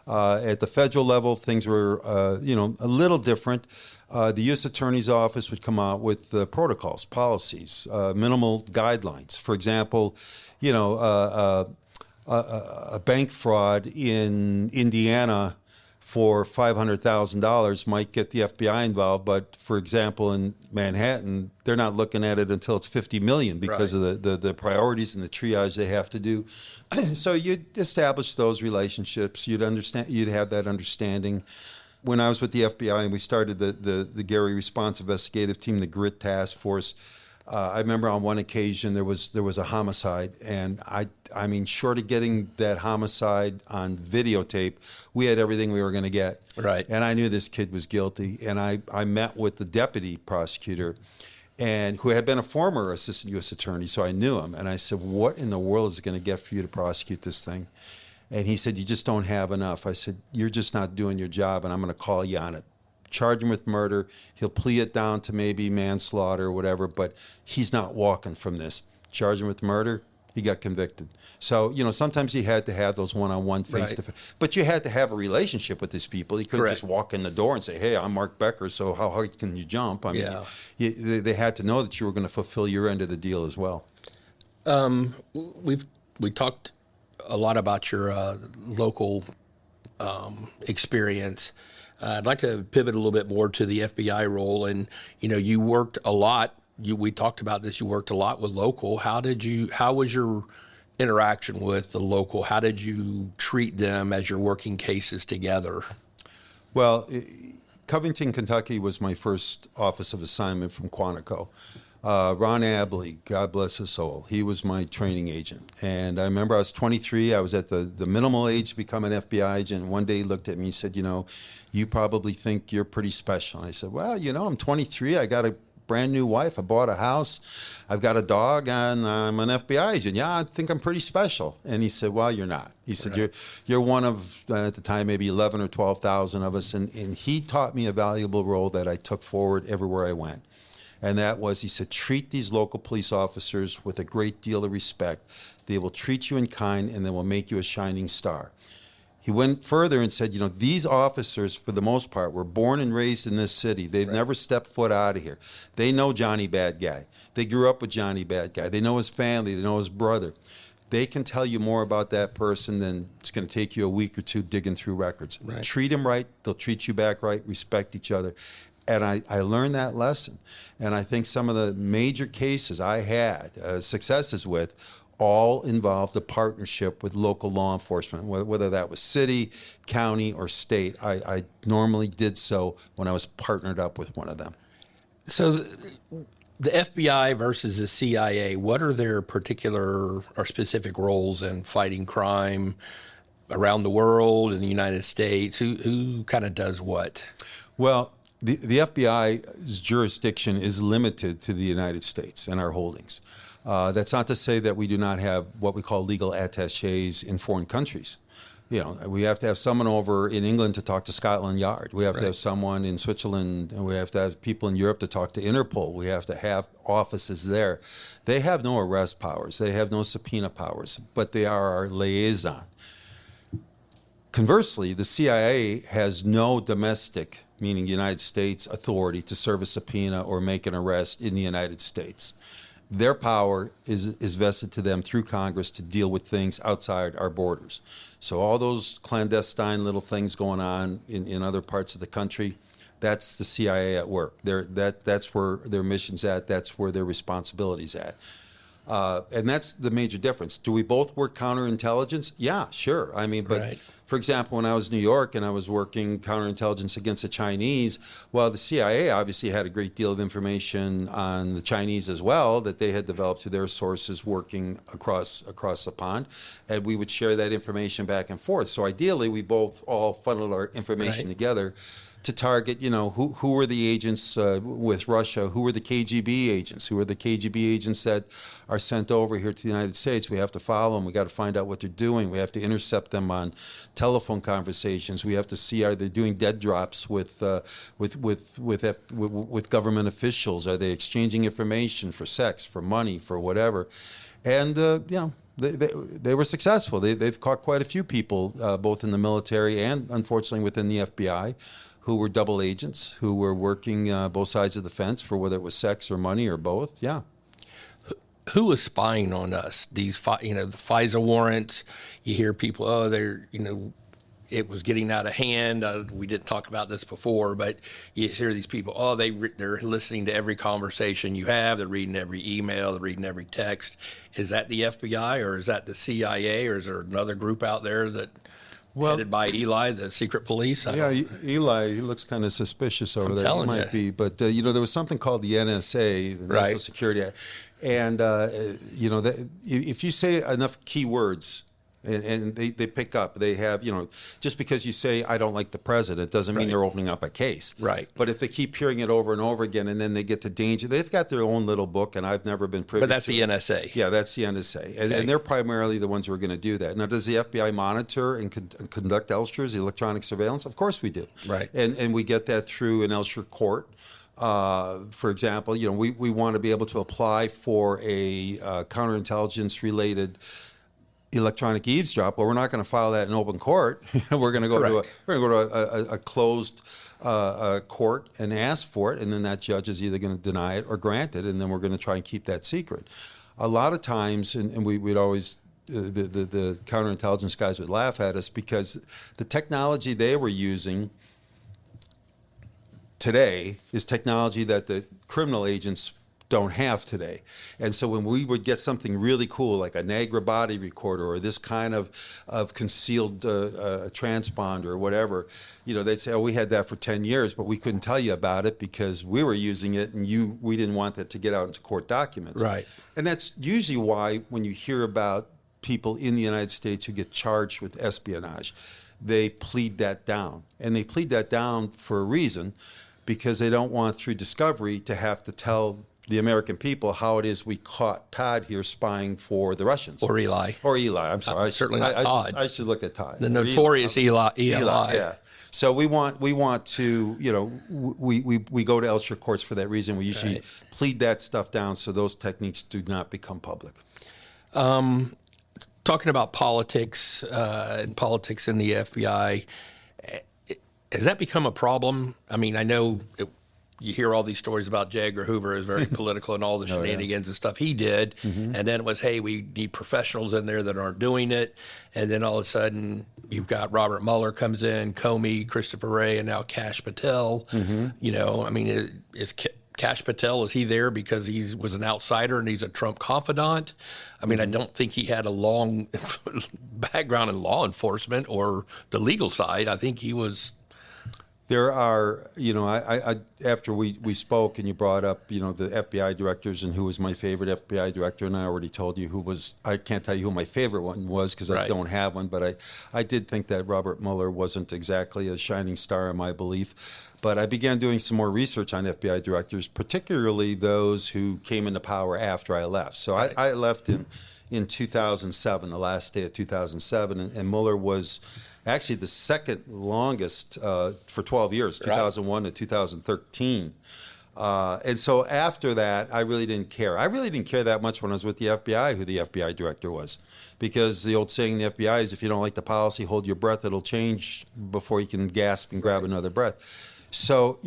Speaker 2: At the federal level, things were, a little different. The U.S. Attorney's Office would come out with protocols, policies, minimal guidelines. For example, a bank fraud in Indiana for $500,000 might get the FBI involved, but for example, in Manhattan, they're not looking at it until it's $50 million because of the priorities and the triage they have to do. So you'd establish those relationships. You'd have that understanding. When I was with the FBI and we started the Gary Response Investigative Team, the GRIT Task Force, I remember on one occasion there was a homicide, and I mean, short of getting that homicide on videotape, we had everything we were going to get.
Speaker 1: Right.
Speaker 2: And I knew this kid was guilty, and I met with the deputy prosecutor, and who had been a former assistant U.S. attorney, so I knew him. And I said, "What in the world is it going to get for you to prosecute this thing?" And he said, "You just don't have enough." I said, "You're just not doing your job, and I'm going to call you on it. Charge him with murder. He'll plea it down to maybe manslaughter or whatever, but he's not walking from this. Charge him with murder." He got convicted. So, sometimes you had to have those one-on-one face-to-face. But you had to have a relationship with these people. You couldn't just walk in the door and say, "Hey, I'm Mark Becker, so how hard can you jump?" I mean, they had to know that you were going to fulfill your end of the deal as well.
Speaker 1: We talked a lot about your local experience. I'd like to pivot a little bit more to the FBI role. And, you worked a lot. We talked about this. You worked a lot with local. How was your interaction with the local? How did you treat them as you're working cases together?
Speaker 2: Well, Covington, Kentucky was my first office of assignment from Quantico. Ron Abley, God bless his soul, he was my training agent. And I remember I was 23. I was at the minimal age to become an FBI agent. And one day he looked at me and said, "You probably think you're pretty special." And I said, "Well, I'm 23. I got a brand new wife. I bought a house. I've got a dog, and I'm an FBI agent. Yeah, I think I'm pretty special." And he said, "Well, you're not." He said, "You're one of, at the time, maybe 11 or 12,000 of us." And he taught me a valuable role that I took forward everywhere I went. And that was, he said, treat these local police officers with a great deal of respect. They will treat you in kind, and they will make you a shining star. He went further and said, these officers, for the most part, were born and raised in this city. They've never stepped foot out of here. They know Johnny Bad Guy. They grew up with Johnny Bad Guy. They know his family. They know his brother. They can tell you more about that person than it's going to take you a week or two digging through records.
Speaker 1: Right.
Speaker 2: Treat them right. They'll treat you back right. Respect each other. And I learned that lesson. And I think some of the major cases I had successes with all involved a partnership with local law enforcement, whether that was city, county, or state. I normally did so when I was partnered up with one of them.
Speaker 1: So the FBI versus the CIA, what are their particular or specific roles in fighting crime? around the world, in the United States? Who kind of does what?
Speaker 2: Well, the FBI's jurisdiction is limited to the United States and our holdings. That's not to say that we do not have what we call legal attachés in foreign countries. You know, we have to have someone over in England to talk to Scotland Yard. We have to have someone in Switzerland, and we have to have people in Europe to talk to Interpol. We have to have offices there. They have no arrest powers. They have no subpoena powers, but they are our liaison. Conversely, the CIA has no domestic, meaning United States, authority to serve a subpoena or make an arrest in the United States. Their power is vested to them through Congress to deal with things outside our borders. So all those clandestine little things going on in other parts of the country, that's the CIA at work. That's where their mission's at. That's where their responsibility's at. And that's the major difference. Do we both work counterintelligence? Yeah, sure. I mean, but for example, when I was in New York and I was working counterintelligence against the Chinese, well, the CIA obviously had a great deal of information on the Chinese as well that they had developed through their sources working across the pond, and we would share that information back and forth. So ideally, we both all funneled our information together to target, you know, who were the agents with Russia, who were the KGB agents, who are the KGB agents that are sent over here to the United States. We have to follow them. We got to find out what they're doing. We have to intercept them on telephone conversations. We have to see, are they doing dead drops with government officials? Are they exchanging information for sex, for money, for whatever? And you know, they were successful. They've caught quite a few people, both in the military and unfortunately within the FBI, who were double agents, who were working both sides of the fence for whether it was sex or money or both. Yeah.
Speaker 1: Who was spying on us? These, the FISA warrants. You hear people, oh, they're, it was getting out of hand. We didn't talk about this before, but you hear these people, oh, they're listening to every conversation you have. They're reading every email. They're reading every text. Is that the FBI or is that the CIA or is there another group out there that headed by Eli, the secret police?
Speaker 2: Eli, he looks kind of suspicious over there. He might be, but there was something called the NSA, the National Security Act, and if you say enough keywords. And they pick up. They have, just because you say, I don't like the president, doesn't mean they're opening up a case.
Speaker 1: Right.
Speaker 2: But if they keep hearing it over and over again, and then they get to danger, they've got their own little book, and I've never been privy to.
Speaker 1: But that's the NSA.
Speaker 2: Yeah, that's the NSA. And they're primarily the ones who are going to do that. Now, does the FBI monitor and conduct ELSHRs, electronic surveillance? Of course we do.
Speaker 1: Right.
Speaker 2: And we get that through an ELSHR court. For example, we want to be able to apply for a counterintelligence-related electronic eavesdrop. Well, we're not going to file that in open court. We're going to go to a closed court and ask for it, and then that judge is either going to deny it or grant it, and then we're going to try and keep that secret. A lot of times, and we'd always the counterintelligence guys would laugh at us because the technology they were using today is technology that the criminal agents don't have today. And so when we would get something really cool like a Niagara body recorder or this kind of concealed transponder or whatever, they'd say, oh, we had that for 10 years, but we couldn't tell you about it because we were using it and we didn't want that to get out into court documents.
Speaker 1: Right.
Speaker 2: And that's usually why when you hear about people in the United States who get charged with espionage, they plead that down. And they plead that down for a reason, because they don't want through discovery to have to tell the American people how it is we caught Todd here spying for the Russians.
Speaker 1: Or Eli.
Speaker 2: I'm sorry.
Speaker 1: Certainly not Todd.
Speaker 2: I should look at Todd.
Speaker 1: The notorious Eli.
Speaker 2: Yeah. So we want to, we go to ELSHR courts for that reason. We usually plead that stuff down so those techniques do not become public.
Speaker 1: Talking about politics and politics in the FBI, has that become a problem? I mean, I know you hear all these stories about J. Edgar Hoover is very political and all the shenanigans and stuff he did. Mm-hmm. And then it was, hey, we need professionals in there that aren't doing it. And then all of a sudden you've got Robert Mueller comes in, Comey, Christopher Wray, and now Kash Patel. Mm-hmm. Is Kash Patel, is he there because he was an outsider and he's a Trump confidant? I mean, I don't think he had a long background in law enforcement or the legal side. I think he was
Speaker 2: There are, I after we spoke and you brought up, the FBI directors and who was my favorite FBI director, and I already told you I can't tell you who my favorite one was because I don't have one, but I did think that Robert Mueller wasn't exactly a shining star in my belief. But I began doing some more research on FBI directors, particularly those who came into power after I left. So I left in 2007, the last day of 2007, and Mueller was actually the second longest for 12 years, 2001 to 2013. And so after that, I really didn't care. I really didn't care that much when I was with the FBI who the FBI director was, because the old saying in the FBI is if you don't like the policy, hold your breath, it'll change before you can gasp and grab another breath. So,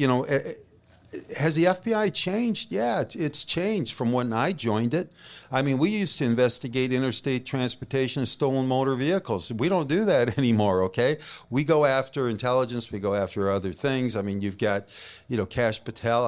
Speaker 2: has the FBI changed? Yeah, it's changed from when I joined it. I mean, we used to investigate interstate transportation of stolen motor vehicles. We don't do that anymore, okay? We go after intelligence. We go after other things. I mean, you've got, Kash Patel.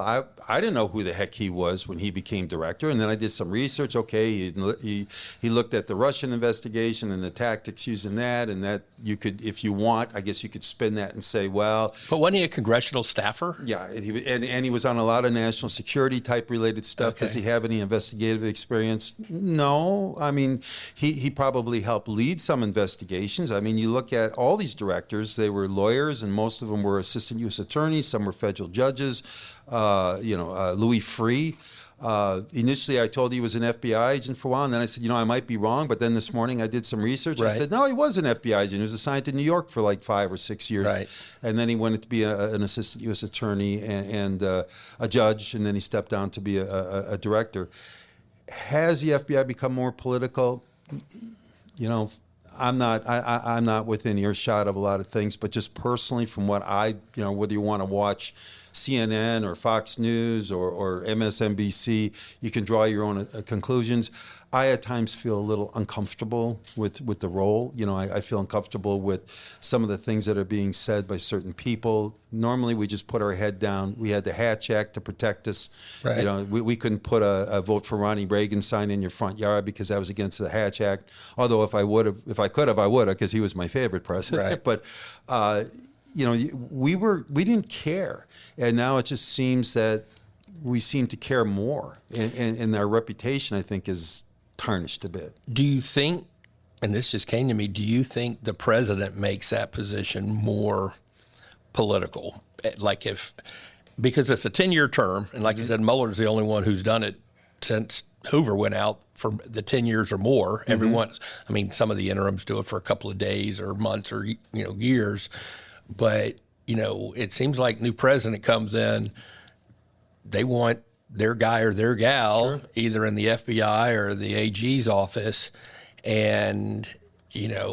Speaker 2: I didn't know who the heck he was when he became director. And then I did some research. Okay, he looked at the Russian investigation and the tactics using that. And that you could, if you want, I guess you could spin that and say, well.
Speaker 1: But wasn't he a congressional staffer?
Speaker 2: Yeah, and he was on a lot of national security type related stuff.
Speaker 1: Okay.
Speaker 2: Does he have any investigative experience? No. I mean, he probably helped lead some investigations. I mean, you look at all these directors, they were lawyers, and most of them were assistant U.S. attorneys. Some were federal judges. Louis Freeh. Initially, I told he was an FBI agent for a while, and then I said, I might be wrong. But then this morning, I did some research. I said, no, he was an FBI agent. He was assigned to New York for like 5 or 6 years.
Speaker 1: Right.
Speaker 2: And then he went to be an assistant U.S. attorney and a judge, and then he stepped down to be a director. Has the FBI become more political? I'm not within earshot of a lot of things, but just personally, from what whether you want to watch CNN or Fox News or MSNBC, you can draw your own conclusions. I at times feel a little uncomfortable with the role. I feel uncomfortable with some of the things that are being said by certain people. Normally, we just put our head down. We had the Hatch Act to protect us.
Speaker 1: Right.
Speaker 2: We couldn't put a vote for Ronnie Reagan sign in your front yard because that was against the Hatch Act. Although if I could have, I would have, because he was my favorite president.
Speaker 1: Right.
Speaker 2: But we didn't care, and now it just seems that we seem to care more, and our reputation, I think, is tarnished a bit.
Speaker 1: Do you think, and this just came to me, do you think the president makes that position more political? Because it's a 10-year term, and like you said, Mueller's the only one who's done it since Hoover went out for the 10 years or more. Everyone's, some of the interims do it for a couple of days or months or, years. But, it seems like new president comes in, they want their guy or their gal, either in the FBI or the AG's office. And, and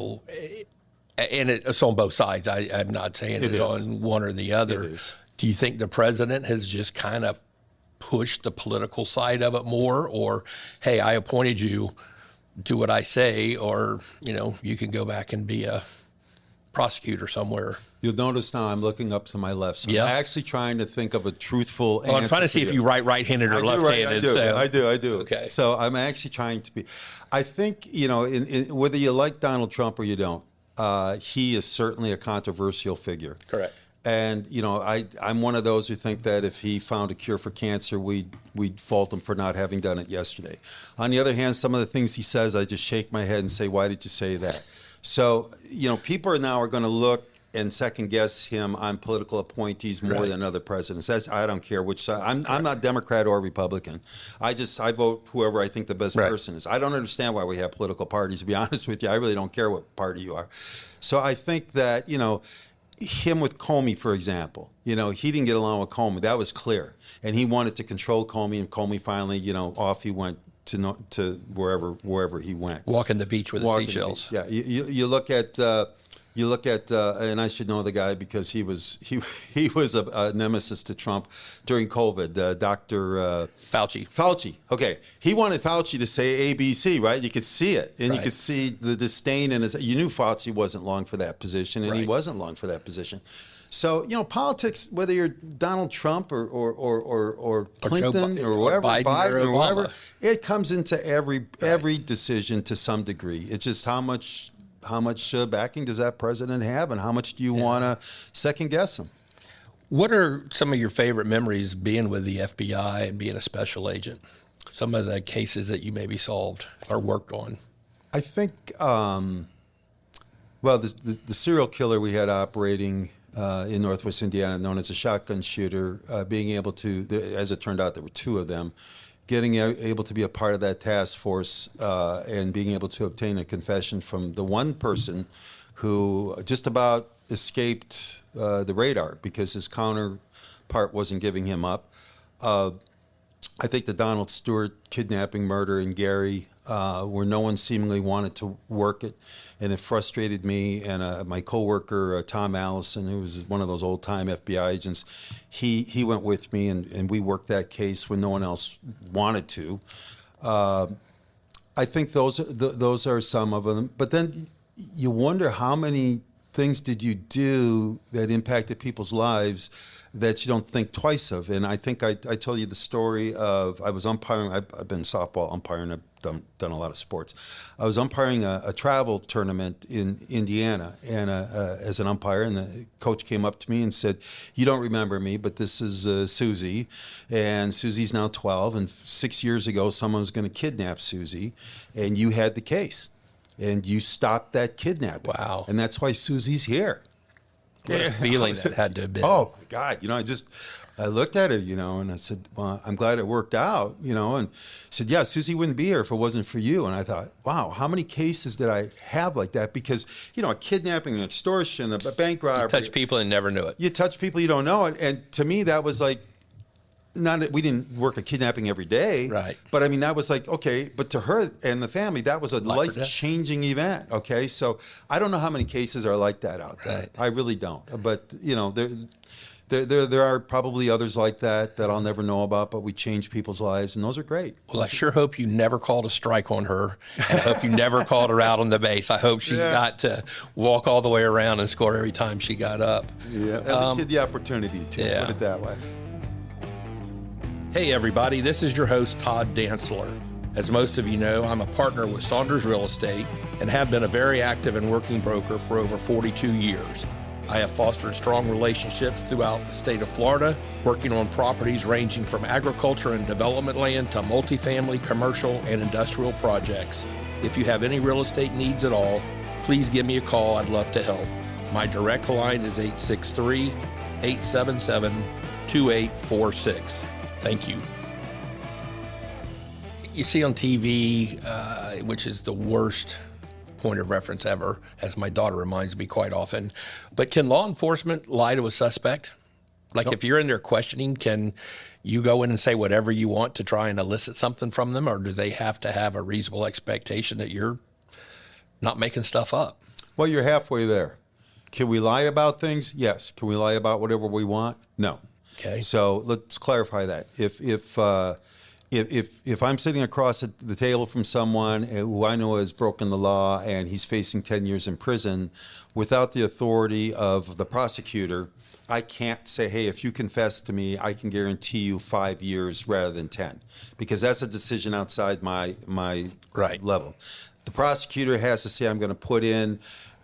Speaker 1: it's on both sides. I'm not saying it's on one or the other.
Speaker 2: It is.
Speaker 1: Do you think the president has just kind of pushed the political side of it more? Or, hey, I appointed you, do what I say, or, you can go back and be a prosecutor somewhere?
Speaker 2: You'll notice now I'm looking up to my left. So I'm actually trying to think of a truthful answer.
Speaker 1: I'm trying to see if you write right-handed or left-handed.
Speaker 2: I do.
Speaker 1: Okay.
Speaker 2: So I'm actually trying to be. I think, whether you like Donald Trump or you don't, he is certainly a controversial figure.
Speaker 1: Correct.
Speaker 2: And, I'm one of those who think that if he found a cure for cancer, we'd fault him for not having done it yesterday. On the other hand, some of the things he says, I just shake my head and say, why did you say that? So, people are going to look and second guess him on political appointees more than other presidents. I don't care which side. I'm not Democrat or Republican. I vote whoever I think the best person is. I don't understand why we have political parties, to be honest with you. I really don't care what party you are. So I think that, him with Comey, for example, he didn't get along with Comey. That was clear. And he wanted to control Comey, and Comey finally, off he went to wherever he went.
Speaker 1: Walking the beach with the seashells.
Speaker 2: Yeah, you look at and I should know the guy because he was a nemesis to Trump during COVID. Dr.
Speaker 1: Fauci.
Speaker 2: Fauci. Okay, he wanted Fauci to say ABC, right? You could see it, and you could see the disdain in his. You knew Fauci wasn't long for that position, and he wasn't long for that position. So, politics, whether you're Donald Trump or Clinton or whoever, Biden or whoever, it comes into every decision to some degree. It's just how much backing does that president have, and how much do you want to second guess him?
Speaker 1: What are some of your favorite memories being with the FBI and being a special agent? Some of the cases that you maybe solved or worked on?
Speaker 2: I think, well, the serial killer we had operating in Northwest Indiana, known as a shotgun shooter, being able to, as it turned out, there were two of them, able to be a part of that task force and being able to obtain a confession from the one person who just about escaped the radar because his counterpart wasn't giving him up. I think the Donald Stewart kidnapping, murder in Gary, where no one seemingly wanted to work it, and it frustrated me. And my coworker Tom Allison, who was one of those old-time FBI agents, he went with me, and we worked that case when no one else wanted to. I think those are some of them. But then you wonder how many things did you do that impacted people's lives that you don't think twice of. And I think I told you the story of, I was umpiring, I've been softball umpiring, I've done a lot of sports. I was umpiring a travel tournament in Indiana and as an umpire, and the coach came up to me and said, "You don't remember me, but this is Susie, and Susie's now 12, and 6 years ago someone was going to kidnap Susie, and you had the case, and you stopped that kidnapping."
Speaker 1: Wow.
Speaker 2: And that's why Susie's here.
Speaker 1: What a feeling that had to have been.
Speaker 2: Oh, my God. I looked at her, and I said, well, I'm glad it worked out, and said, yeah, Susie wouldn't be here if it wasn't for you. And I thought, wow, how many cases did I have like that? Because, a kidnapping, an extortion, a bank robbery.
Speaker 1: You touch people and never knew it.
Speaker 2: You touch people you don't know. And to me, that was like, not that we didn't work a kidnapping every day.
Speaker 1: Right.
Speaker 2: But I mean, that was like, okay, but to her and the family, that was a life-changing event. Okay. So I don't know how many cases are like that out there.
Speaker 1: Right.
Speaker 2: I really don't. But, there are probably others like that I'll never know about, but we change people's lives, and those are great.
Speaker 1: Well, I sure hope you never called a strike on her, and I hope you never called her out on the base. I hope she got to walk all the way around and score every time she got up.
Speaker 2: Yeah, at least she had the opportunity to, put it that way.
Speaker 1: Hey everybody, this is your host, Todd Dantzler. As most of you know, I'm a partner with Saunders Real Estate and have been a very active and working broker for over 42 years. I have fostered strong relationships throughout the state of Florida, working on properties ranging from agriculture and development land to multifamily, commercial, and industrial projects. If you have any real estate needs at all, please give me a call. I'd love to help. My direct line is 863-877-2846. Thank you. You see on TV, which is the worst point of reference ever, as my daughter reminds me quite often, but can law enforcement lie to a suspect? Like if you're in there questioning, can you go in and say whatever you want to try and elicit something from them, or do they have to have a reasonable expectation that you're not making stuff up? Well,
Speaker 2: you're halfway there. Can we lie about things? Yes. Can we lie about whatever we want? No.
Speaker 1: Okay.
Speaker 2: So let's clarify that. If I'm sitting across the table from someone who I know has broken the law and he's facing 10 years in prison, without the authority of the prosecutor, I can't say, hey, if you confess to me, I can guarantee you 5 years rather than 10, because that's a decision outside my level. The prosecutor has to say, I'm going to put in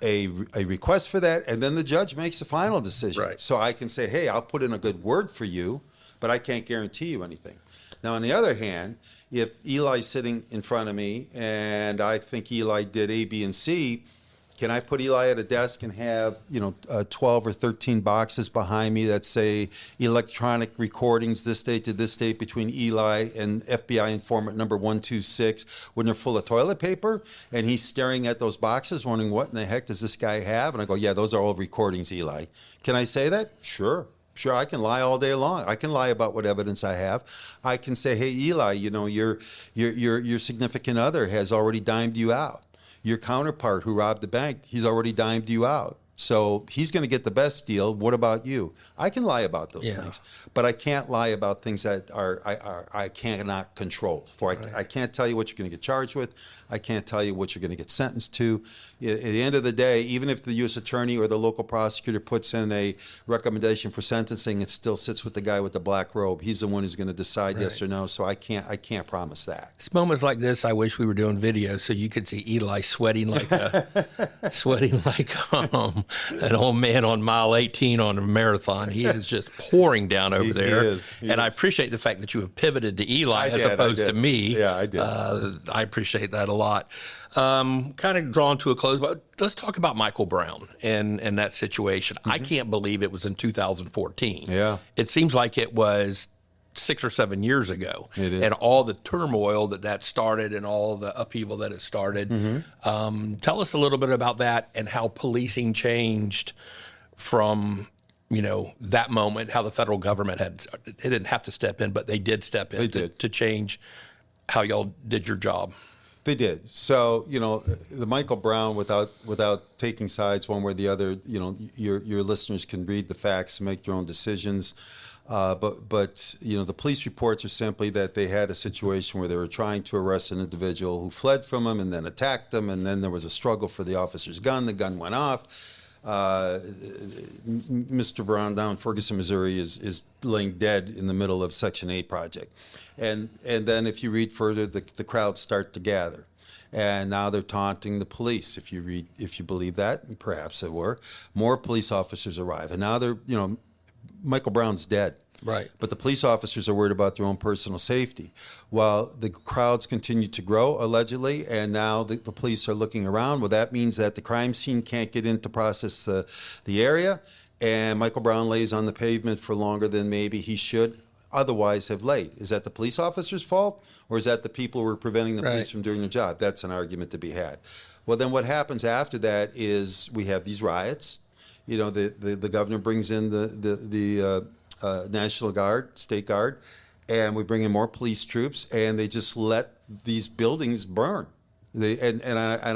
Speaker 2: a request for that, and then the judge makes the final decision.
Speaker 1: Right.
Speaker 2: So I can say, hey, I'll put in a good word for you, but I can't guarantee you anything. Now, on the other hand, if Eli's sitting in front of me and I think Eli did A, B, and C, can I put Eli at a desk and have 12 or 13 boxes behind me that say electronic recordings this date to this date between Eli and FBI informant number 126 when they're full of toilet paper, and he's staring at those boxes wondering what in the heck does this guy have? And I go, yeah, those are all recordings, Eli. Can I say that? Sure, I can lie all day long. I can lie about what evidence I have. I can say, hey, Eli, your significant other has already dimed you out. Your counterpart who robbed the bank, he's already dimed you out. So he's going to get the best deal. What about you? I can lie about those things, but I can't lie about things that I cannot control. I can't tell you what you're going to get charged with. I can't tell you what you're going to get sentenced to. At the end of the day, even if the U.S. attorney or the local prosecutor puts in a recommendation for sentencing, it still sits with the guy with the black robe. He's the one who's going to decide yes or no. So I can't promise that.
Speaker 1: It's moments like this I wish we were doing video so you could see Eli sweating like an old man on mile 18 on a marathon. He is just pouring down over there.
Speaker 2: He is.
Speaker 1: I appreciate the fact that you have pivoted to Eli as opposed to me.
Speaker 2: Yeah, I did.
Speaker 1: I appreciate that a lot. Kind of drawn to a close, but let's talk about Michael Brown and that situation. I can't believe it was in 2014.
Speaker 2: Yeah.
Speaker 1: It seems like it was 6 or 7 years ago.
Speaker 2: It is.
Speaker 1: And all the turmoil that started and all the upheaval that it started. Tell us a little bit about that and how policing changed from that moment, how the federal government it didn't have to step in, but they did step in to change how y'all did your job.
Speaker 2: They did. So, the Michael Brown, without taking sides one way or the other, your listeners can read the facts and make their own decisions. But the police reports are simply that they had a situation where they were trying to arrest an individual who fled from them and then attacked them, and then there was a struggle for the officer's gun. The gun went off. Mr. Brown down in Ferguson, Missouri is laying dead in the middle of Section 8 project. And then if you read further, the crowds start to gather. And now they're taunting the police. If you believe that, and perhaps they were, more police officers arrive. And now Michael Brown's dead.
Speaker 1: Right.
Speaker 2: But the police officers are worried about their own personal safety. While the crowds continue to grow, allegedly, and now the police are looking around, well, that means that the crime scene can't get in to process the area, and Michael Brown lays on the pavement for longer than maybe he should otherwise have laid. Is that the police officer's fault, or is that the people who are preventing the police from doing their job? That's an argument to be had. Well, then what happens after that is we have these riots. The governor brings in the National Guard, State Guard, and we bring in more police troops, and they just let these buildings burn. And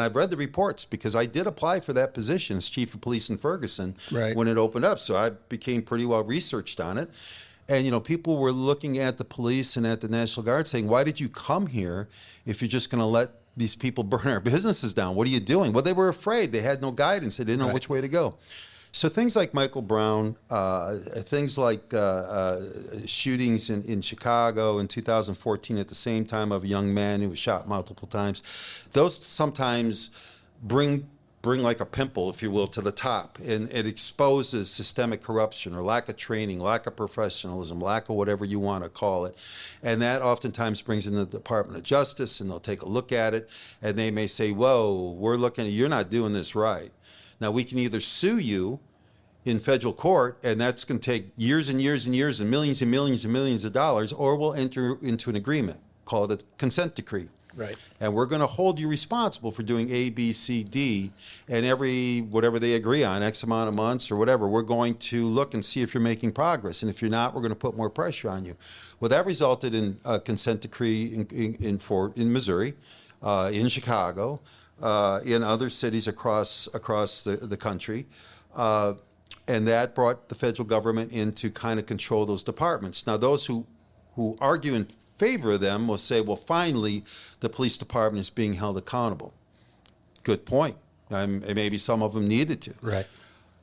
Speaker 2: I've read the reports because I did apply for that position as chief of police in Ferguson when it opened up, so I became pretty well researched on it. And people were looking at the police and at the National Guard saying, "Why did you come here if you're just going to let these people burn our businesses down? What are you doing?" Well, they were afraid. They had no guidance. They didn't know which way to go. So things like Michael Brown, things like shootings in Chicago in 2014 at the same time of a young man who was shot multiple times, those sometimes bring like a pimple, if you will, to the top, and it exposes systemic corruption or lack of training, lack of professionalism, lack of whatever you want to call it. And that oftentimes brings in the Department of Justice, and they'll take a look at it, and they may say, "Whoa, we're looking at you're not doing this right." Now, we can either sue you in federal court, and that's going to take years and years and years and millions and millions and millions of dollars, or we'll enter into an agreement, call it a consent decree.
Speaker 1: Right.
Speaker 2: And we're going to hold you responsible for doing A, B, C, D, and whatever they agree on, X amount of months or whatever, we're going to look and see if you're making progress. And if you're not, we're going to put more pressure on you. Well, that resulted in a consent decree in Missouri, in Chicago, in other cities across the country. And that brought the federal government in to kind of control those departments. Now, those who argue in favor of them will say, well, finally, the police department is being held accountable. Good point. Maybe some of them needed to.
Speaker 1: Right.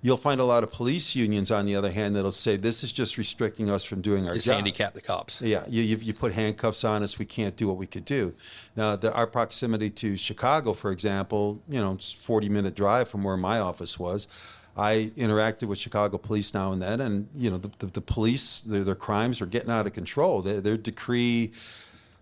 Speaker 2: You'll find a lot of police unions, on the other hand, that'll say, this is just restricting us from doing our job.
Speaker 1: Handicap the cops.
Speaker 2: Yeah, you put handcuffs on us, we can't do what we could do. Now, our proximity to Chicago, for example, it's a 40-minute drive from where my office was. I interacted with Chicago police now and then, and the police, their crimes are getting out of control. Their decree,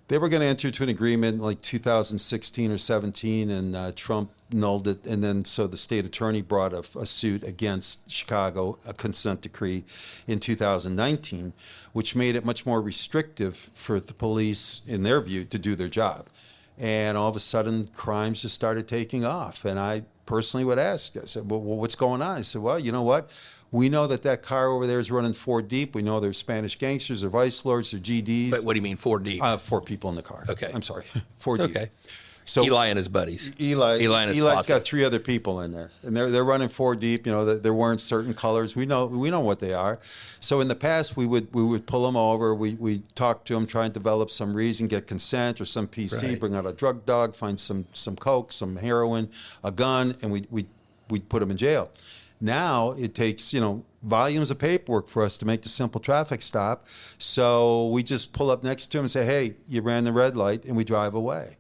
Speaker 2: they were going to enter into an agreement in like 2016 or 17, and Trump annulled it, and then so the state attorney brought a suit against Chicago, a consent decree in 2019, which made it much more restrictive for the police, in their view, to do their job. And all of a sudden, crimes just started taking off, and I personally would ask, I said, well, what's going on? I said, well, you know what? We know that car over there is running 4 deep. We know there's Spanish gangsters, they're vice lords, they're GDs.
Speaker 1: But what do you mean 4 deep?
Speaker 2: 4 people in the car.
Speaker 1: Okay.
Speaker 2: I'm sorry, 4 deep.
Speaker 1: Okay.
Speaker 2: So
Speaker 1: Eli and his buddies.
Speaker 2: Eli's
Speaker 1: and his posse.
Speaker 2: got 3 other people in there, and they're running 4 deep. You know, there weren't certain colors. We know what they are. So in the past, we would pull them over. We talk to them, try and develop some reason, get consent or some PC,
Speaker 1: Right.
Speaker 2: bring out a drug dog, find some coke, some heroin, a gun, and we'd put them in jail. Now it takes, volumes of paperwork for us to make the simple traffic stop. So we just pull up next to them and say, hey, you ran the red light, and we drive away.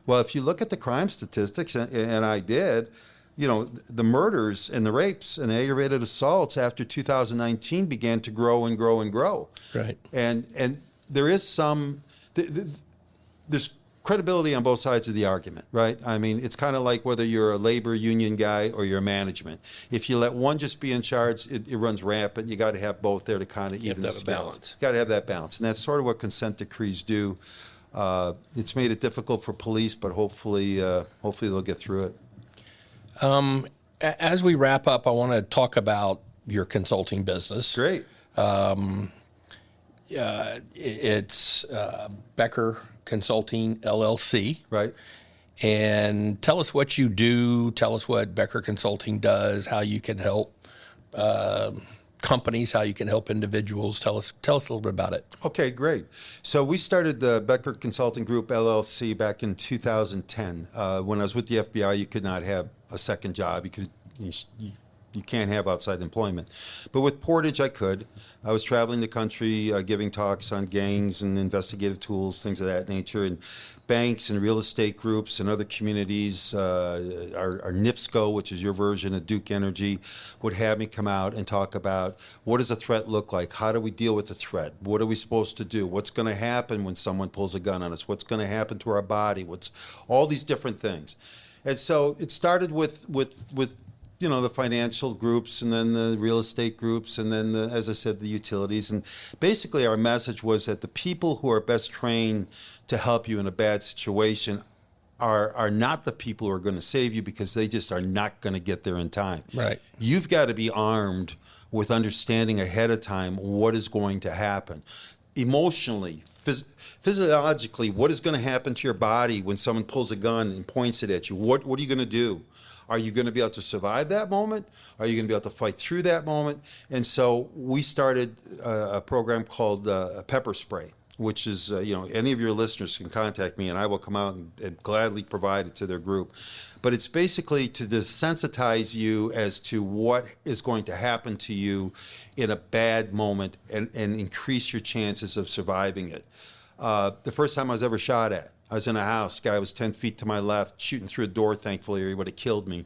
Speaker 2: Well, if you look at the crime statistics, and I did, the murders and the rapes and the aggravated assaults after 2019 began to grow and grow and grow.
Speaker 1: Right.
Speaker 2: And there is there's credibility on both sides of the argument, right? I mean, it's kind of like whether you're a labor union guy or you're management. If you let one just be in charge, it runs rampant. You got to have both there to kind of even the scales.
Speaker 1: Balance.
Speaker 2: Got to have that balance, and that's sort of what consent decrees do. It's made it difficult for police, but hopefully they'll get through it.
Speaker 1: As we wrap up, I want to talk about your consulting business.
Speaker 2: Great.
Speaker 1: It's Becker Consulting LLC.
Speaker 2: Right.
Speaker 1: And tell us what you do. Tell us what Becker Consulting does. How you can help companies. How you can help individuals. Tell us a little bit about it.
Speaker 2: Okay, great. So we started the Becker Consulting Group LLC back in 2010. When I was with the FBI, you could not have a second job. You can't have outside employment. But with Portage, I could. I was traveling the country, giving talks on gangs and investigative tools, things of that nature, and banks and real estate groups and other communities. Our NIPSCO, which is your version of Duke Energy, would have me come out and talk about what does a threat look like? How do we deal with the threat? What are we supposed to do? What's going to happen when someone pulls a gun on us? What's going to happen to our body? What's all these different things? And so it started with the financial groups, and then the real estate groups, and then, as I said, the utilities. And basically our message was that the people who are best trained to help you in a bad situation are not the people who are going to save you, because they just are not going to get there in time.
Speaker 1: Right.
Speaker 2: You've got to be armed with understanding ahead of time what is going to happen. Emotionally, physiologically, what is going to happen to your body when someone pulls a gun and points it at you? What are you going to do? Are you going to be able to survive that moment? Are you going to be able to fight through that moment? And so we started a program called Pepper Spray, which is, any of your listeners can contact me and I will come out and gladly provide it to their group. But it's basically to desensitize you as to what is going to happen to you in a bad moment and increase your chances of surviving it. The first time I was ever shot at, I was in a house. Guy was 10 feet to my left, shooting through a door, thankfully, or he would have killed me.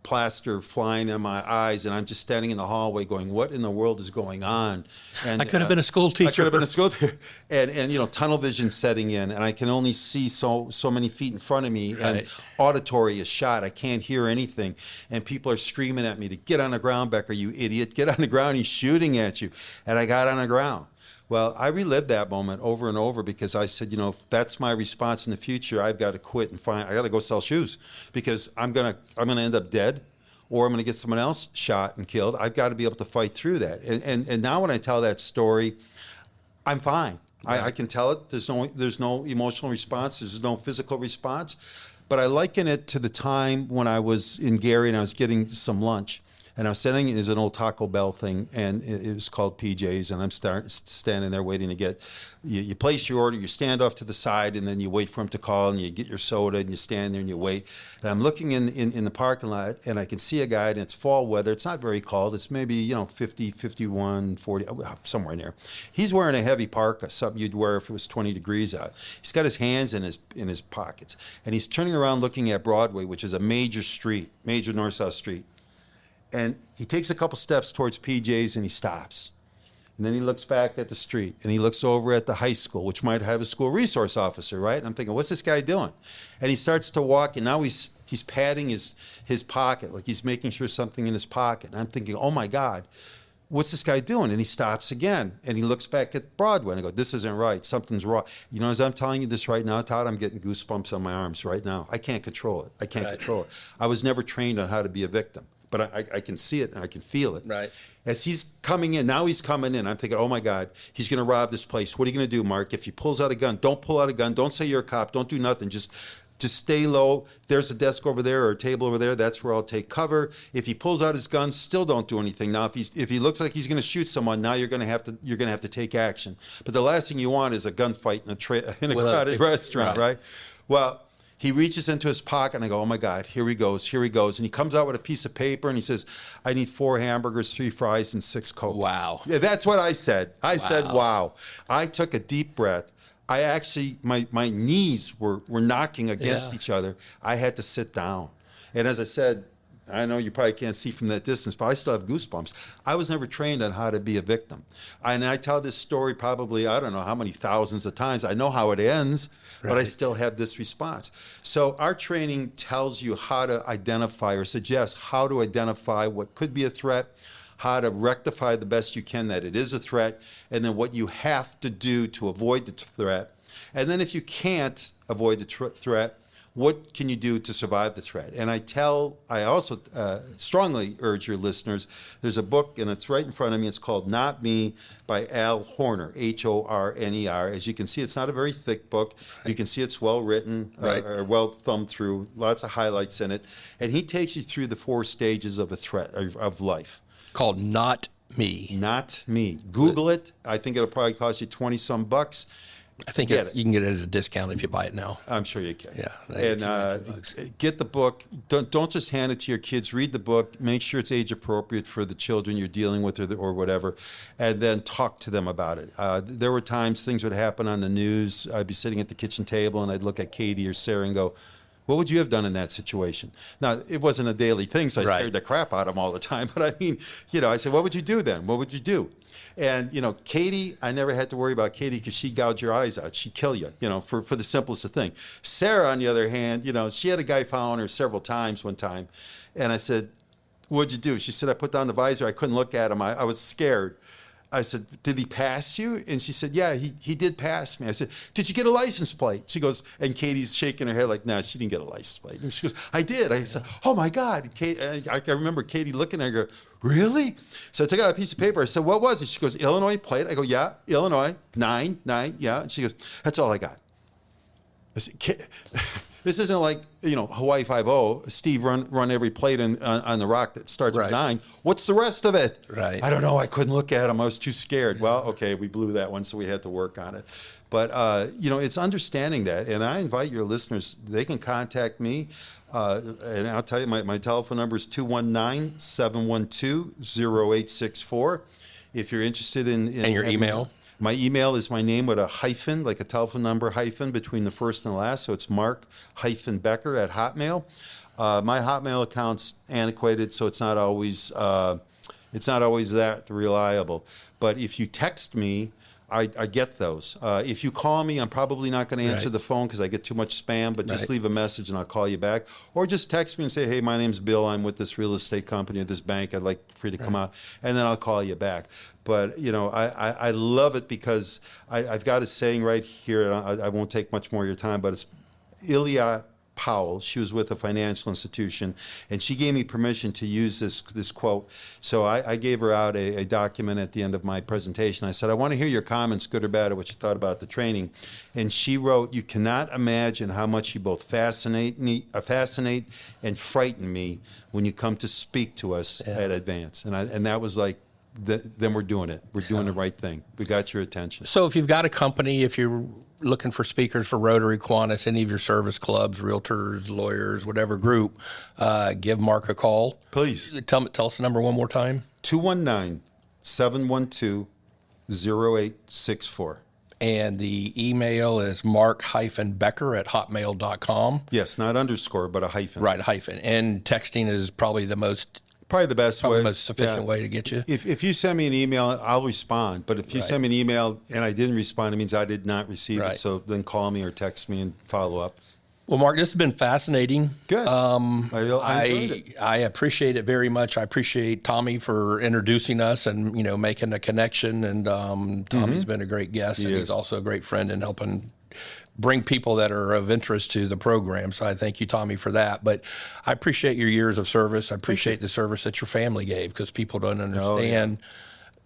Speaker 2: Plaster flying in my eyes, and I'm just standing in the hallway going, what in the world is going on? And
Speaker 1: I could have been a school teacher.
Speaker 2: I could have been a school teacher. And tunnel vision setting in, and I can only see so many feet in front of me, and auditory is shot. I can't hear anything. And people are screaming at me to get on the ground, Becker, you idiot. Get on the ground. He's shooting at you. And I got on the ground. Well, I relived that moment over and over, because I said, if that's my response in the future, I've got to quit and I got to go sell shoes, because I'm gonna end up dead, or I'm gonna get someone else shot and killed. I've got to be able to fight through that. And now when I tell that story, I'm fine. Yeah. I can tell it. There's no emotional response. There's no physical response. But I liken it to the time when I was in Gary and I was getting some lunch. And I was sitting, there's an old Taco Bell thing, and it was called PJ's, and I'm standing there waiting to get, you place your order, you stand off to the side, and then you wait for him to call, and you get your soda, and you stand there and you wait. And I'm looking in the parking lot, and I can see a guy, and it's fall weather. It's not very cold. It's maybe, 50, 51, 40, somewhere in there. He's wearing a heavy parka, something you'd wear if it was 20 degrees out. He's got his hands in his pockets, and he's turning around looking at Broadway, which is a major north-south street. And he takes a couple steps towards PJ's and he stops. And then he looks back at the street and he looks over at the high school, which might have a school resource officer, right? And I'm thinking, what's this guy doing? And he starts to walk, and now he's patting his pocket, like he's making sure something in his pocket. And I'm thinking, oh my God, what's this guy doing? And he stops again and he looks back at Broadway, and I go, this isn't right. Something's wrong. As I'm telling you this right now, Todd, I'm getting goosebumps on my arms right now. I can't control it. I can't control it. I was never trained on how to be a victim. but I can see it and I can feel it.
Speaker 1: Right.
Speaker 2: As he's coming in, now he's coming in. I'm thinking, oh my God, he's going to rob this place. What are you going to do, Mark? If he pulls out a gun, don't pull out a gun. Don't say you're a cop. Don't do nothing. Just stay low. There's a desk over there or a table over there. That's where I'll take cover. If he pulls out his gun, still don't do anything. Now, if he looks like he's going to shoot someone, now you're going to have to take action. But the last thing you want is a gunfight in a crowded restaurant, right? Well, he reaches into his pocket, and I go, oh, my God, here he goes. And he comes out with a piece of paper, and he says, I need 4 hamburgers, 3 fries, and 6 Cokes.
Speaker 1: Wow.
Speaker 2: Yeah, that's what I said. I said, wow. I took a deep breath. I actually, my knees were knocking against each other. I had to sit down. And as I said, I know you probably can't see from that distance, but I still have goosebumps. I was never trained on how to be a victim. And I tell this story probably, I don't know how many thousands of times. I know how it ends, but I still have this response. So our training tells you how to identify or suggests how to identify what could be a threat, how to rectify the best you can that it is a threat, and then what you have to do to avoid the threat. And then if you can't avoid the threat, what can you do to survive the threat? And I also strongly urge your listeners, there's a book, and it's right in front of me. It's called Not Me by Al Horner, Horner. As you can see, it's not a very thick book. You can see it's well written, or well thumbed through, lots of highlights in it. And he takes you through the 4 stages of a threat, of life.
Speaker 1: Called Not Me.
Speaker 2: Not Me. Google it. I think it'll probably cost you 20-some bucks.
Speaker 1: I think you can get it as a discount if you buy it now.
Speaker 2: I'm sure you can.
Speaker 1: Yeah.
Speaker 2: And get the book. Don't just hand it to your kids. Read the book. Make sure it's age appropriate for the children you're dealing with or whatever. And then talk to them about it. There were times things would happen on the news. I'd be sitting at the kitchen table and I'd look at Katie or Sarah and go, what would you have done in that situation? Now, it wasn't a daily thing, so I scared the crap out of them all the time. But I mean, I said, what would you do then? What would you do? And, Katie, I never had to worry about Katie because she'd gouge your eyes out. She'd kill you, for the simplest of thing. Sarah, on the other hand, she had a guy following her several times one time. And I said, what'd you do? She said, I put down the visor. I couldn't look at him. I was scared. I said, did he pass you? And she said, yeah, he did pass me. I said, did you get a license plate? She goes, and Katie's shaking her head like, no, she didn't get a license plate. And she goes, I did. I said, oh my God. I remember Katie looking at her, really? So I took out a piece of paper. I said, what was it? She goes, Illinois plate. I go, yeah, Illinois, 9, yeah. And she goes, that's all I got. I said, this isn't like, Hawaii 5-0, Steve run every plate on the rock that starts with 9. What's the rest of it?
Speaker 1: Right.
Speaker 2: I don't know. I couldn't look at him. I was too scared. Well, okay, we blew that one, so we had to work on it. But, it's understanding that. And I invite your listeners, they can contact me. And I'll tell you, my telephone number is 219-712-0864. If you're interested in
Speaker 1: and your email?
Speaker 2: My email is my name with a hyphen, like a telephone number hyphen between the first and the last. So it's Mark-Becker at Hotmail. My Hotmail account's antiquated, so it's not always that reliable. But if you text me, I get those. If you call me, I'm probably not going to answer the phone because I get too much spam, but just leave a message and I'll call you back. Or just text me and say, hey, my name's Bill. I'm with this real estate company or this bank. I'd like for you to come out. And then I'll call you back. But, I love it because I've got a saying right here. And I won't take much more of your time, but it's Ilya Powell. She was with a financial institution, and she gave me permission to use this quote. So I gave her out a document at the end of my presentation. I said, I want to hear your comments, good or bad, or what you thought about the training. And she wrote, you cannot imagine how much you both fascinate and frighten me when you come to speak to us at Advance. And that was like, then we're doing it. We're doing the right thing. We got your attention.
Speaker 1: So if you've got a company, if you're looking for speakers for Rotary, Kiwanis, any of your service clubs, realtors, lawyers, whatever group, give Mark a call.
Speaker 2: Please.
Speaker 1: Tell us the number one more time.
Speaker 2: 219-712-0864.
Speaker 1: And the email is mark-becker at hotmail.com.
Speaker 2: Yes, not underscore, but a hyphen.
Speaker 1: Right, a hyphen. And texting is probably the most efficient way to get you.
Speaker 2: If you send me an email, I'll respond. But if you send me an email and I didn't respond, it means I did not receive it. So then call me or text me and follow up.
Speaker 1: Well, Mark, this has been fascinating.
Speaker 2: Good. I enjoyed it.
Speaker 1: I appreciate it very much. I appreciate Tommy for introducing us and making a connection. And Tommy's been a great guest, and he's also a great friend in helping bring people that are of interest to the program. So I thank you, Tommy, for that. But I appreciate your years of service. I appreciate the service that your family gave, because people don't understand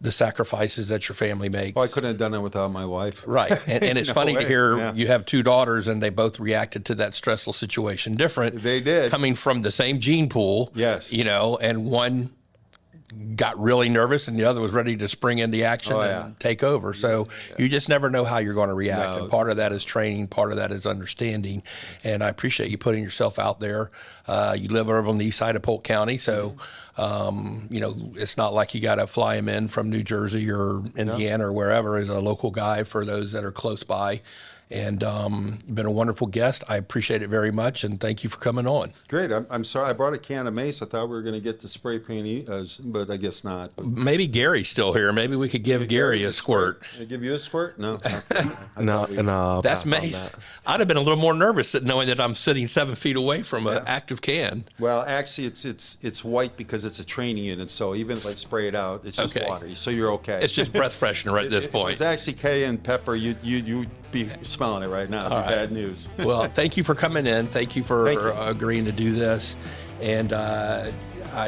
Speaker 1: the sacrifices that your family makes.
Speaker 2: Well, I couldn't have done it without my wife.
Speaker 1: Right. And it's funny to hear you have 2 daughters and they both reacted to that stressful situation different.
Speaker 2: They did.
Speaker 1: Coming from the same gene pool.
Speaker 2: Yes.
Speaker 1: And one got really nervous and the other was ready to spring into action and take over. So you just never know how you're going to react.
Speaker 2: No.
Speaker 1: And part of that is training, part of that is understanding. And I appreciate you putting yourself out there. You live over on the east side of Polk County, so it's not like you got to fly him in from New Jersey or Indiana or wherever as a local guy for those that are close by. And you've been a wonderful guest. I appreciate it very much, and thank you for coming on.
Speaker 2: Great. I'm sorry. I brought a can of mace. I thought we were going to get the spray paint, but I guess not. But
Speaker 1: maybe Gary's still here. Maybe we could give Gary a squirt.
Speaker 2: Can I give you a squirt? No.
Speaker 4: No.
Speaker 1: That's mace. I'd have been a little more nervous knowing that I'm sitting 7 feet away from an active can.
Speaker 2: Well, actually, it's white because it's a training unit. So even if I spray it out, it's just water. So you're okay.
Speaker 1: It's just breath freshener at this point.
Speaker 2: If it's actually cayenne pepper, you'd be smelling it right now. It'd be bad news.
Speaker 1: Well, thank you for coming in. Thank you for agreeing to do this. And I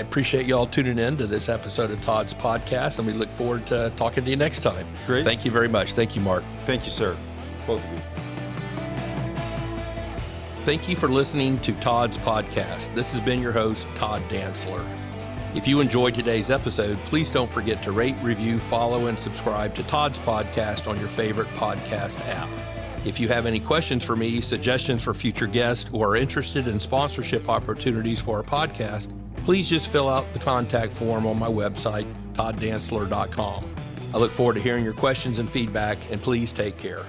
Speaker 1: appreciate you all tuning in to this episode of Todd's podcast, and we look forward to talking to you next time.
Speaker 2: Great.
Speaker 1: Thank you very much. Thank you, Mark.
Speaker 2: Thank you, sir. Both of you.
Speaker 1: Thank you for listening to Todd's podcast. This has been your host, Todd Dantzler. If you enjoyed today's episode, please don't forget to rate, review, follow, and subscribe to Todd's podcast on your favorite podcast app. If you have any questions for me, suggestions for future guests, or are interested in sponsorship opportunities for our podcast, please just fill out the contact form on my website, todddantzler.com. I look forward to hearing your questions and feedback, and please take care.